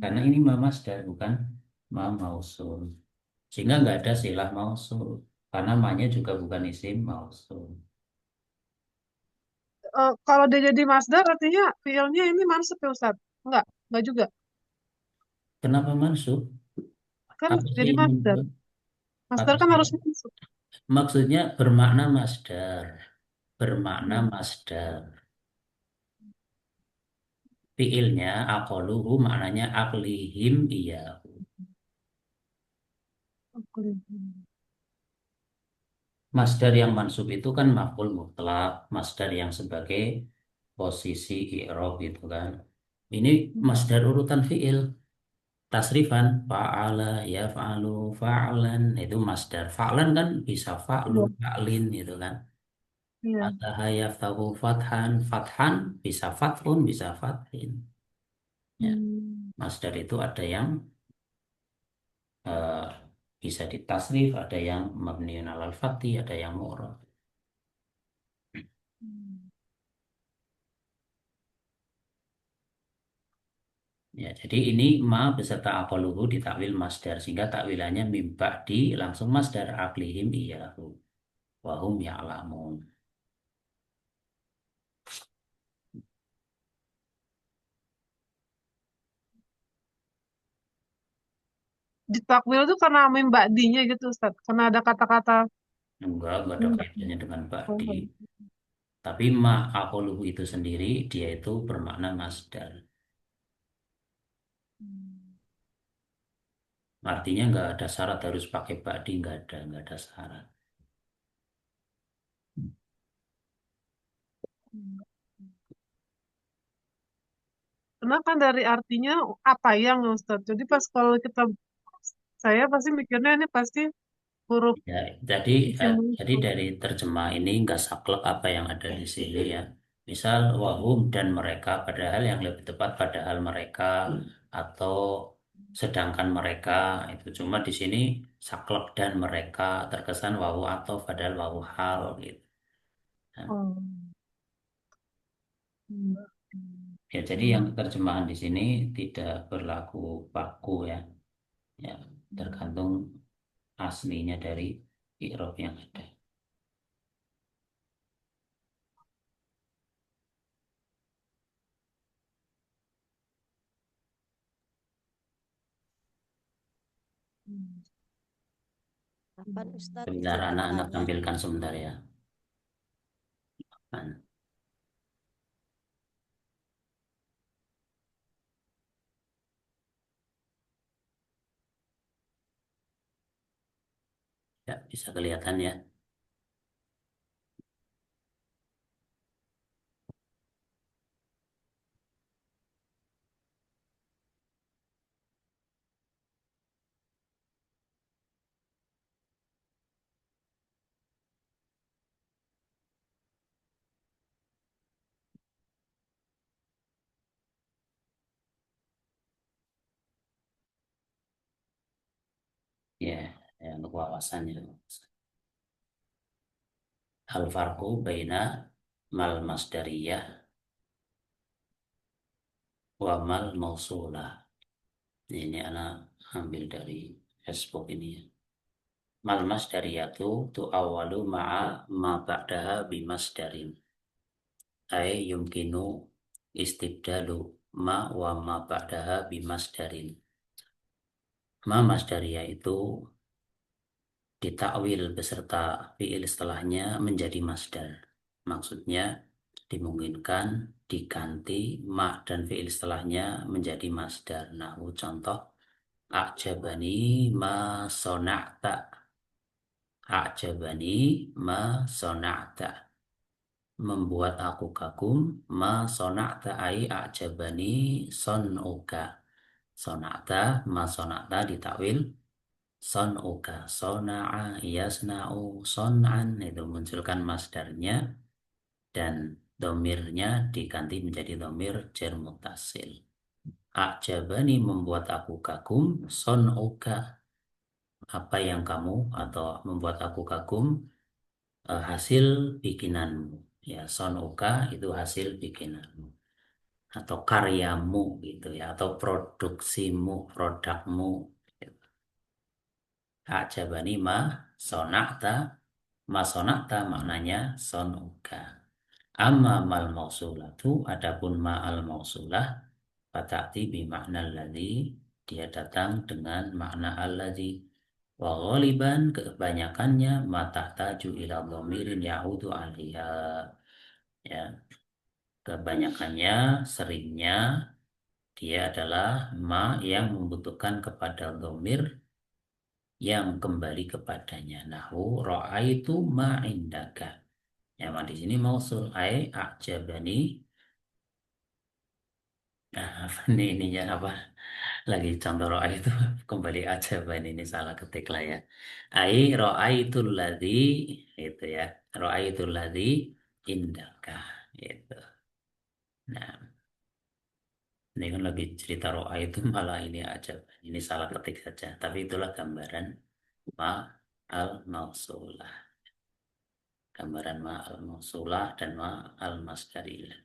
Karena hmm, ini masdar bukan mausul. Sehingga nggak ada silah mausul. Karena ma-nya juga bukan isim mausul. kalau dia jadi masdar artinya fiilnya ini mansub ya Ustadz? Enggak juga. Kenapa mansub? Kan Apa sih jadi yang masdar. membuat? Masdar Apa kan sih? harus mansub. Maksudnya bermakna masdar. Bermakna Hmm. masdar. Fiilnya akoluhu maknanya aklihim iyahu. Aku lihat. Masdar yang mansub itu kan maf'ul mutlak, masdar yang sebagai posisi i'rab gitu kan. Ini masdar urutan fiil, tasrifan fa'ala yaf'alu fa'lan itu masdar. Fa'lan kan bisa fa'lun Iya, fa'lin gitu kan. iya. Fataha yaftahu fathan, fathan bisa fathun bisa fathin. Ya, Hmm. masdar itu ada yang eh, bisa ditasrif, ada yang mabniun alal fathi, ada yang mu'rab. Ya, jadi ini ma beserta aqaluhu ditakwil masdar sehingga takwilannya mim ba'di langsung masdar aklihim iyahu wahum ya'lamun. Ditakwil itu karena mim ba'dinya gitu Ustaz. Karena ada kata-kata Enggak ada mim ba'di. kaitannya dengan Oh, ba'di. enggak. Tapi ma aqaluhu itu sendiri dia itu bermakna masdar. Artinya enggak ada syarat harus pakai ba'di, enggak ada syarat. Karena kan dari artinya apa yang Ustaz. Jadi pas kalau kita saya pasti mikirnya ini pasti huruf Ya, jadi isim jadi mansub. dari terjemah ini enggak saklek apa yang ada di sini ya. Misal wahum dan mereka, padahal yang lebih tepat padahal mereka atau sedangkan mereka itu cuma di sini saklek dan mereka terkesan wawu atau padahal wawu hal gitu. Nah, Oh. Hmm. ya jadi yang terjemahan di sini tidak berlaku baku ya. Ya. tergantung aslinya dari i'rab yang ada. Kapan Ustadz Sebentar anak-anak ceritanya? tampilkan sebentar ya. Kan. Ya, bisa kelihatan ya. Ya, ya untuk wawasannya. Al farqu baina mal masdariyah wa mal mausulah. Ini anak ambil dari Facebook ini ya. Mal masdariyatu tu awalu ma'a ma ba'daha bimasdarin. Ay yumkinu istibdalu ma wa ma ba'daha bimasdarin. Ma masdariyah itu ditakwil beserta fiil setelahnya menjadi masdar. Maksudnya dimungkinkan diganti ma dan fiil setelahnya menjadi masdar. Nah, contoh a'jabani ma sona'ta. A'jabani ma sona'ta. Membuat aku kagum ma sona'ta ai a'jabani son'uka. Sona'ta ma sona'ta ditakwil son'uka sona'a yasna'u son'an, itu munculkan masdarnya dan domirnya diganti menjadi domir jar muttasil. A'jabani membuat aku kagum, son'uka apa yang kamu atau membuat aku kagum hasil bikinanmu. Ya, son'uka itu hasil bikinanmu atau karyamu gitu ya, atau produksimu, produkmu. A'jabani ma sona'ta. Masonakta maknanya sonuka. Amma mal mausulatu adapun ma al mausulah fatati bi makna alladzi, dia datang dengan makna alladzi. Wa ghaliban kebanyakannya matahtaju ila dhamirin ya'udu 'alaiha. Ya, kebanyakannya seringnya dia adalah ma yang membutuhkan kepada dhamir yang kembali kepadanya. Nahu ra'aitu ma indaka. Ya, ma di sini mausul ai a'jabani. Nah, apa nih ininya apa? Lagi contoh ro'a itu kembali ajabani, ini salah ketik lah ya. Ai ra'aitul ladzi itu ya. Ra'aitul ladzi indaka itu. Nah, ini kan lagi cerita ro'a itu malah ini aja. Ini salah ketik saja. Tapi itulah gambaran ma al mausulah. Gambaran ma al mausulah dan ma al masdariyah.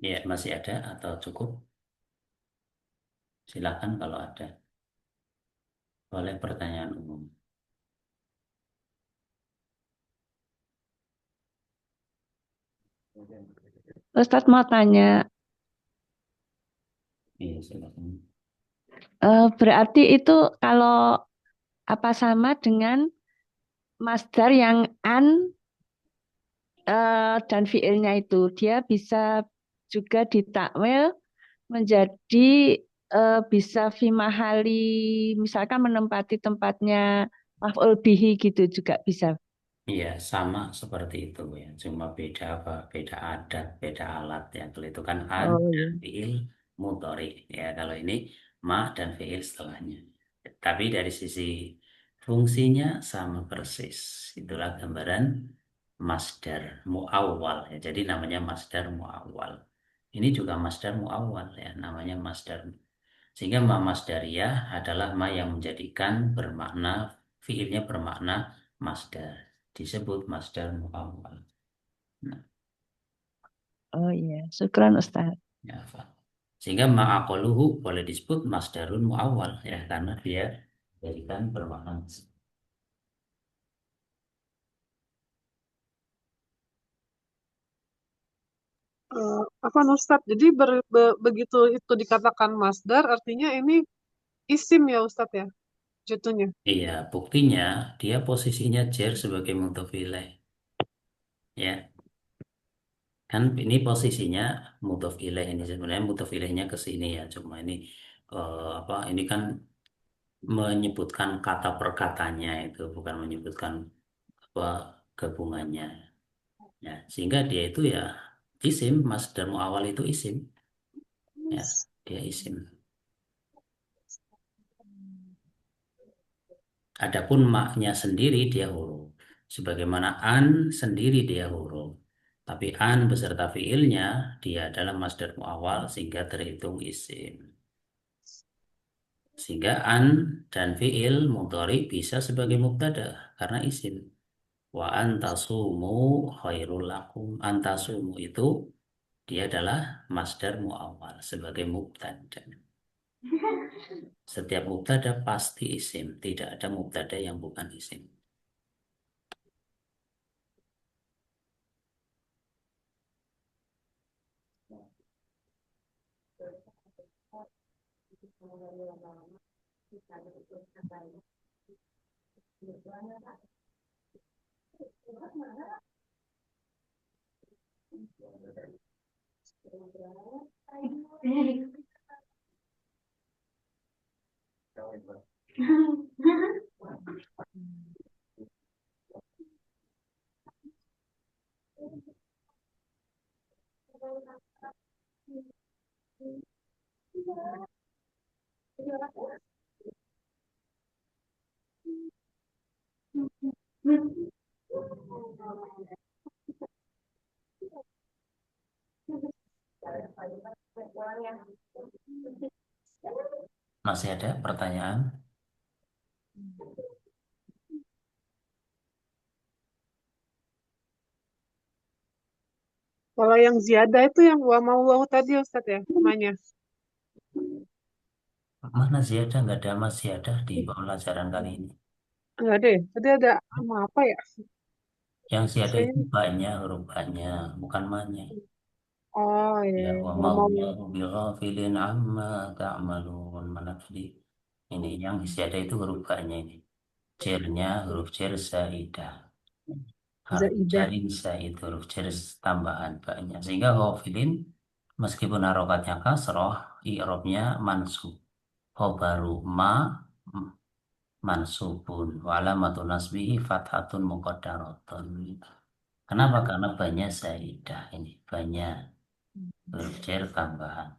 Ya, masih ada atau cukup? Silakan kalau ada. Boleh pertanyaan umum. Ustadz mau tanya, Iya, silakan. berarti itu kalau apa sama dengan masdar yang an dan fiilnya itu dia bisa juga ditakwil menjadi bisa fi mahali, misalkan menempati tempatnya maf'ul bihi gitu juga bisa. Iya, sama seperti itu ya. Cuma beda apa? Beda adat, beda alat ya. Kalau itu kan an Oh dan iya. fiil mudhari ya. Kalau ini ma dan fiil setelahnya. Tapi dari sisi fungsinya sama persis. Itulah gambaran masdar muawwal ya. Jadi namanya masdar muawwal. Ini juga masdar muawwal ya. Namanya masdar. Sehingga ma masdariyah adalah ma yang menjadikan bermakna fiilnya bermakna masdar disebut masdar muawwal. Nah, Oh iya. Syukran Ustaz. ya, Pak. Sehingga ma'aqaluhu boleh disebut masdarun muawwal ya karena dia menjadikan bermakna masdar. Apa Ustadz? Jadi begitu itu dikatakan masdar, artinya ini isim ya Ustadz ya, jatuhnya. Iya, buktinya dia posisinya jar sebagai mudhof ilaih ya. Kan ini posisinya mudhof ilaih ini sebenarnya mudhof ilaihnya ke sini ya. Cuma ini apa ini kan menyebutkan kata per katanya itu bukan menyebutkan apa gabungannya ya sehingga dia itu ya isim masdar muawwal itu isim ya dia isim. Adapun maknya sendiri dia huruf sebagaimana an sendiri dia huruf tapi an beserta fiilnya dia adalah masdar muawwal sehingga terhitung isim sehingga an dan fiil mudhari bisa sebagai mubtada karena isim. Wa antasumu khairul lakum. Antasumu itu dia adalah masdar muawwal sebagai mubtada. Setiap mubtada pasti isim, tidak ada mubtada yang bukan isim. Masih ada pertanyaan? Kalau yang ziyadah itu yang wa mau wau tadi Ustadz ya, namanya. Mana ziyadah? Nggak ada mas ziyadah di pembelajaran kali ini. Enggak deh, tadi ada sama apa ya? Yang ziyadah itu Kayaknya, banyak huruf banyak, bukan banyak. oh Ya, ya, wa wa mau ma'allahu bighafilin amma ta'malun. Mana tadi? Ini yang ziyadah itu huruf banyak ini. Cernya huruf cer zaidah. Harf zaidah. jarin zaid huruf cer tambahan banyak. Sehingga ghafilin meskipun harokatnya kasroh, i'robnya mansub. Khobaru ma m- mansubun. Wa alamatun nasbihi fathatun muqaddaratun. Kenapa? Karena banyak zaidah ini. Banyak huruf cer tambahan.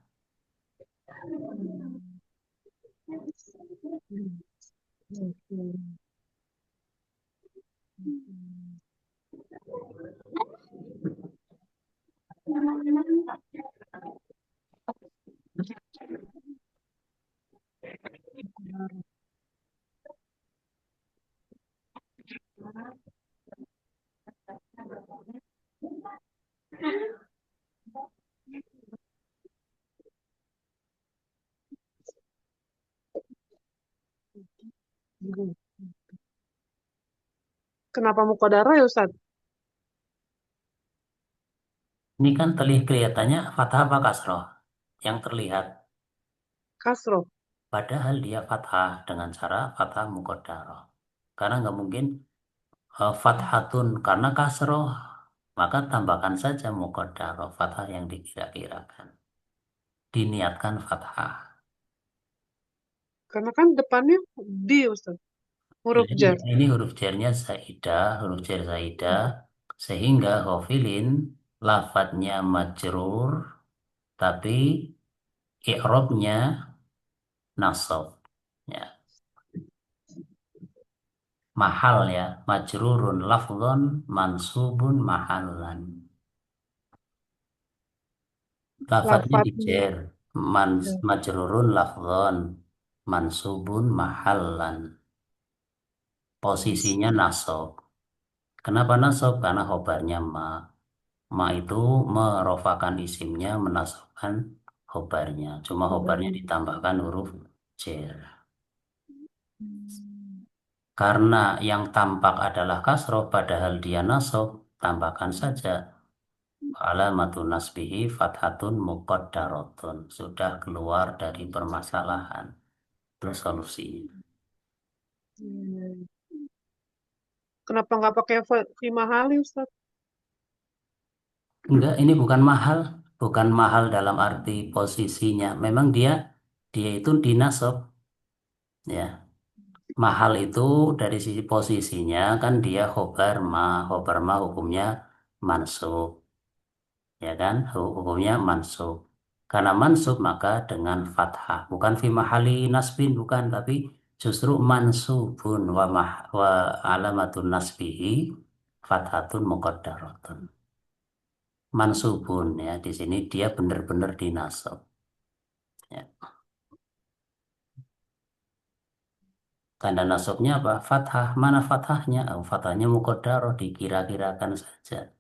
Kenapa mukodara ya Ustadz? Ini kan terlihat kelihatannya fathah apa kasroh? Yang terlihat. Kasro. Padahal dia fathah dengan cara fathah muqaddarah. Karena nggak mungkin fathatun karena kasroh. Maka tambahkan saja muqaddarah fathah yang dikira-kirakan. Diniatkan fathah. Karena kan depannya di Ustadz. Huruf Jadi jar. ini huruf jarnya zaidah, huruf jar zaidah, sehingga ghafilin lafadznya majrur, tapi i'rabnya nasab. Ya, mahal ya, majrurun lafzon, mansubun mahallan. Lafadznya Lafadznya. dijer, majrurun lafzon, mansubun mahallan. Posisinya nasab. Kenapa nasab? Karena khobarnya ma. Ma itu merofakan isimnya, menasabkan khobarnya. Cuma khobarnya ditambahkan huruf jer. Karena yang tampak adalah kasroh, padahal dia nasab, tambahkan saja. Alamatun nasbihi fathatun muqaddaratun. Sudah keluar dari permasalahan. Terus solusinya. Hmm. Kenapa nggak pakai fi mahali, Ustaz? Enggak, ini bukan mahal. Bukan mahal dalam arti posisinya. Memang dia itu dinasab. Ya, mahal itu dari sisi posisinya kan dia khobar ma hukumnya mansub, ya kan? Hukumnya mansub. Karena mansub maka dengan fathah, bukan fi mahali nasbin bukan, tapi justru mansubun wa alamatun nasbihi fathatun muqaddaratun. Mansubun ya di sini dia benar-benar dinasab. Ya. Tanda nasabnya apa? Fathah. Mana fathahnya? Oh, fathahnya muqaddarah dikira-kirakan saja.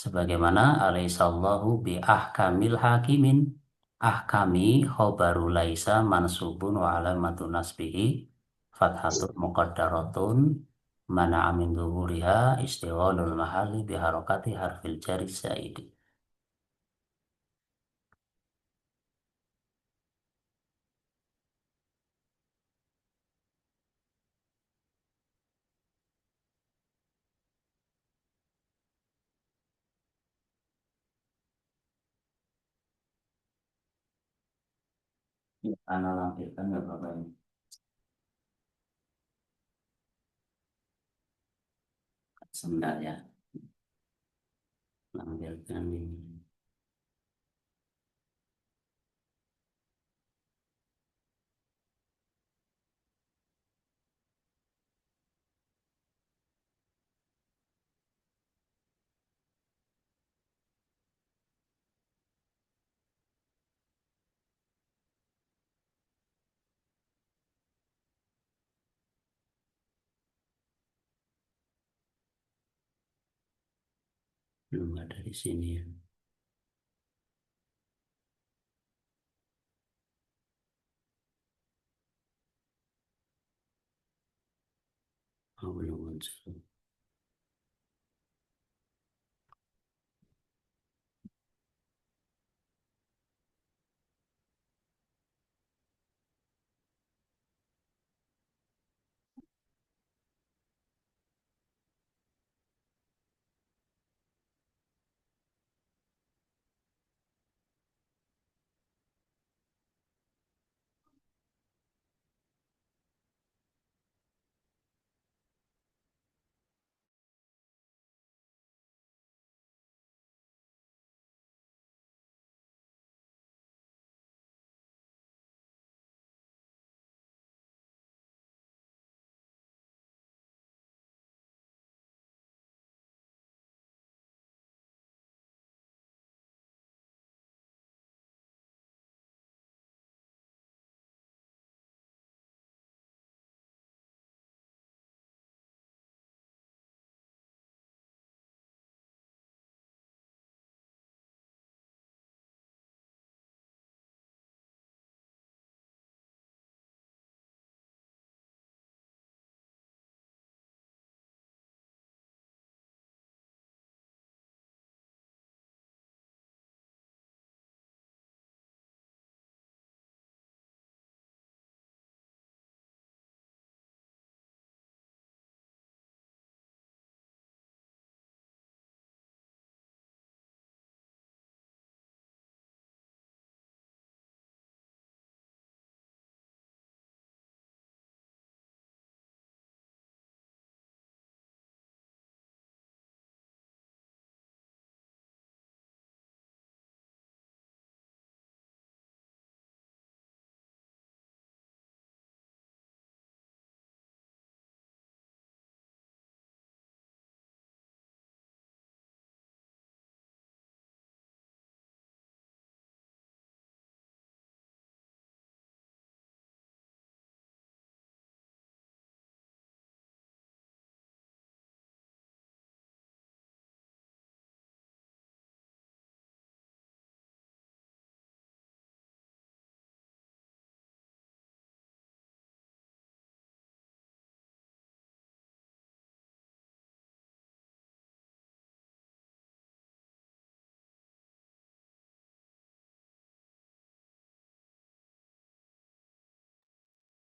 Sebagaimana alaihissallahu bi ahkamil hakimin. Ahkami khobaru laisa mansubun wa alamatun nasbihi fathatun muqaddaratun mana amin zuhuriha istiwalul mahali biharokati harfil jari zaidi. Ya, ana lampirkan nggak apa-apa ini. Sebentar ya, lampirkan ini. Belum ada di sini ya. Oh, belum muncul.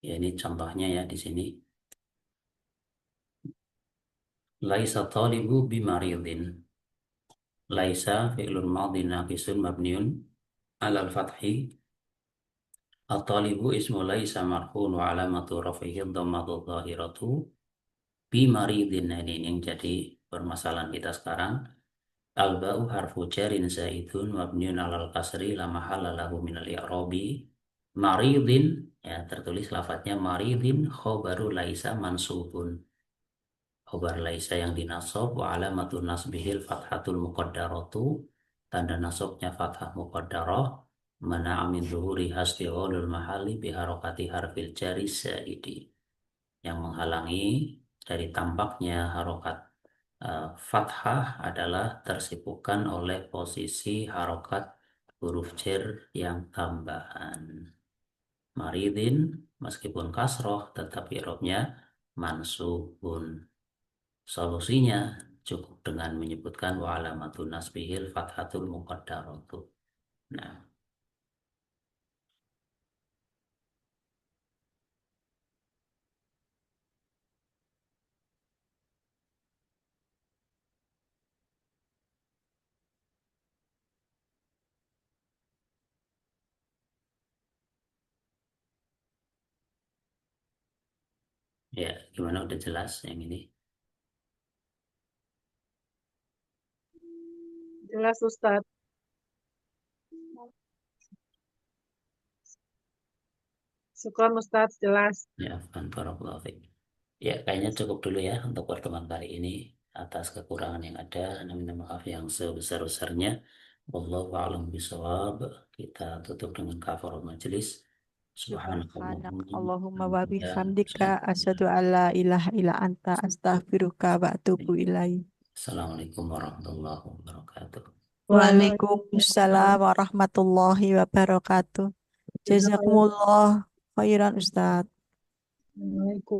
Ya, ini contohnya ya di sini. Laisa talibu bimaridin. Laisa fi'lun madhin naqisun mabniun alal fathi. At-talibu ismu laisa marfu'un wa alamatu raf'ihi dhammatu dhahiratu bimaridin. Nah, ini yang jadi permasalahan kita sekarang. Al-ba'u harfu jarin zaidun mabniun alal kasri la mahalla lahu minal i'rabi. Maridin, ya tertulis lafadznya maridin khobaru laisa mansubun. Khobar laisa yang dinasab wa alamatun nasbihil fathatul muqaddaratu. Tanda nasabnya fathah muqaddarah. Mana'a min zuhuri hasbihulul mahali biharokati harfil jari zaidi. Yang menghalangi dari tampaknya harokat fathah adalah tersibukkan oleh posisi harokat huruf jar yang tambahan. Maridin meskipun kasroh tetap i'rabnya mansubun. Solusinya cukup dengan menyebutkan wa alamatun nasbihil fathatul muqaddaratu. Nah, ya gimana, udah jelas yang ini? Jelas Ustadz. Syukran Ustadz, jelas. Ya, barakallahu fiik. Ya, kayaknya cukup dulu ya untuk pertemuan kali ini. Atas kekurangan yang ada, minta maaf yang sebesar-besarnya. Wallahu a'lam bishawab. Kita tutup dengan kafaratul majelis. Subhanak Subhanakallahumma Allahumma wa hamdika, bihamdika asyhadu an la ilaha illa anta astaghfiruka wa atubu ilaik. Assalamualaikum warahmatullahi wabarakatuh. Waalaikumsalam warahmatullahi wabarakatuh. Jazakumullah khairan Ustaz. Waalaikumsalam.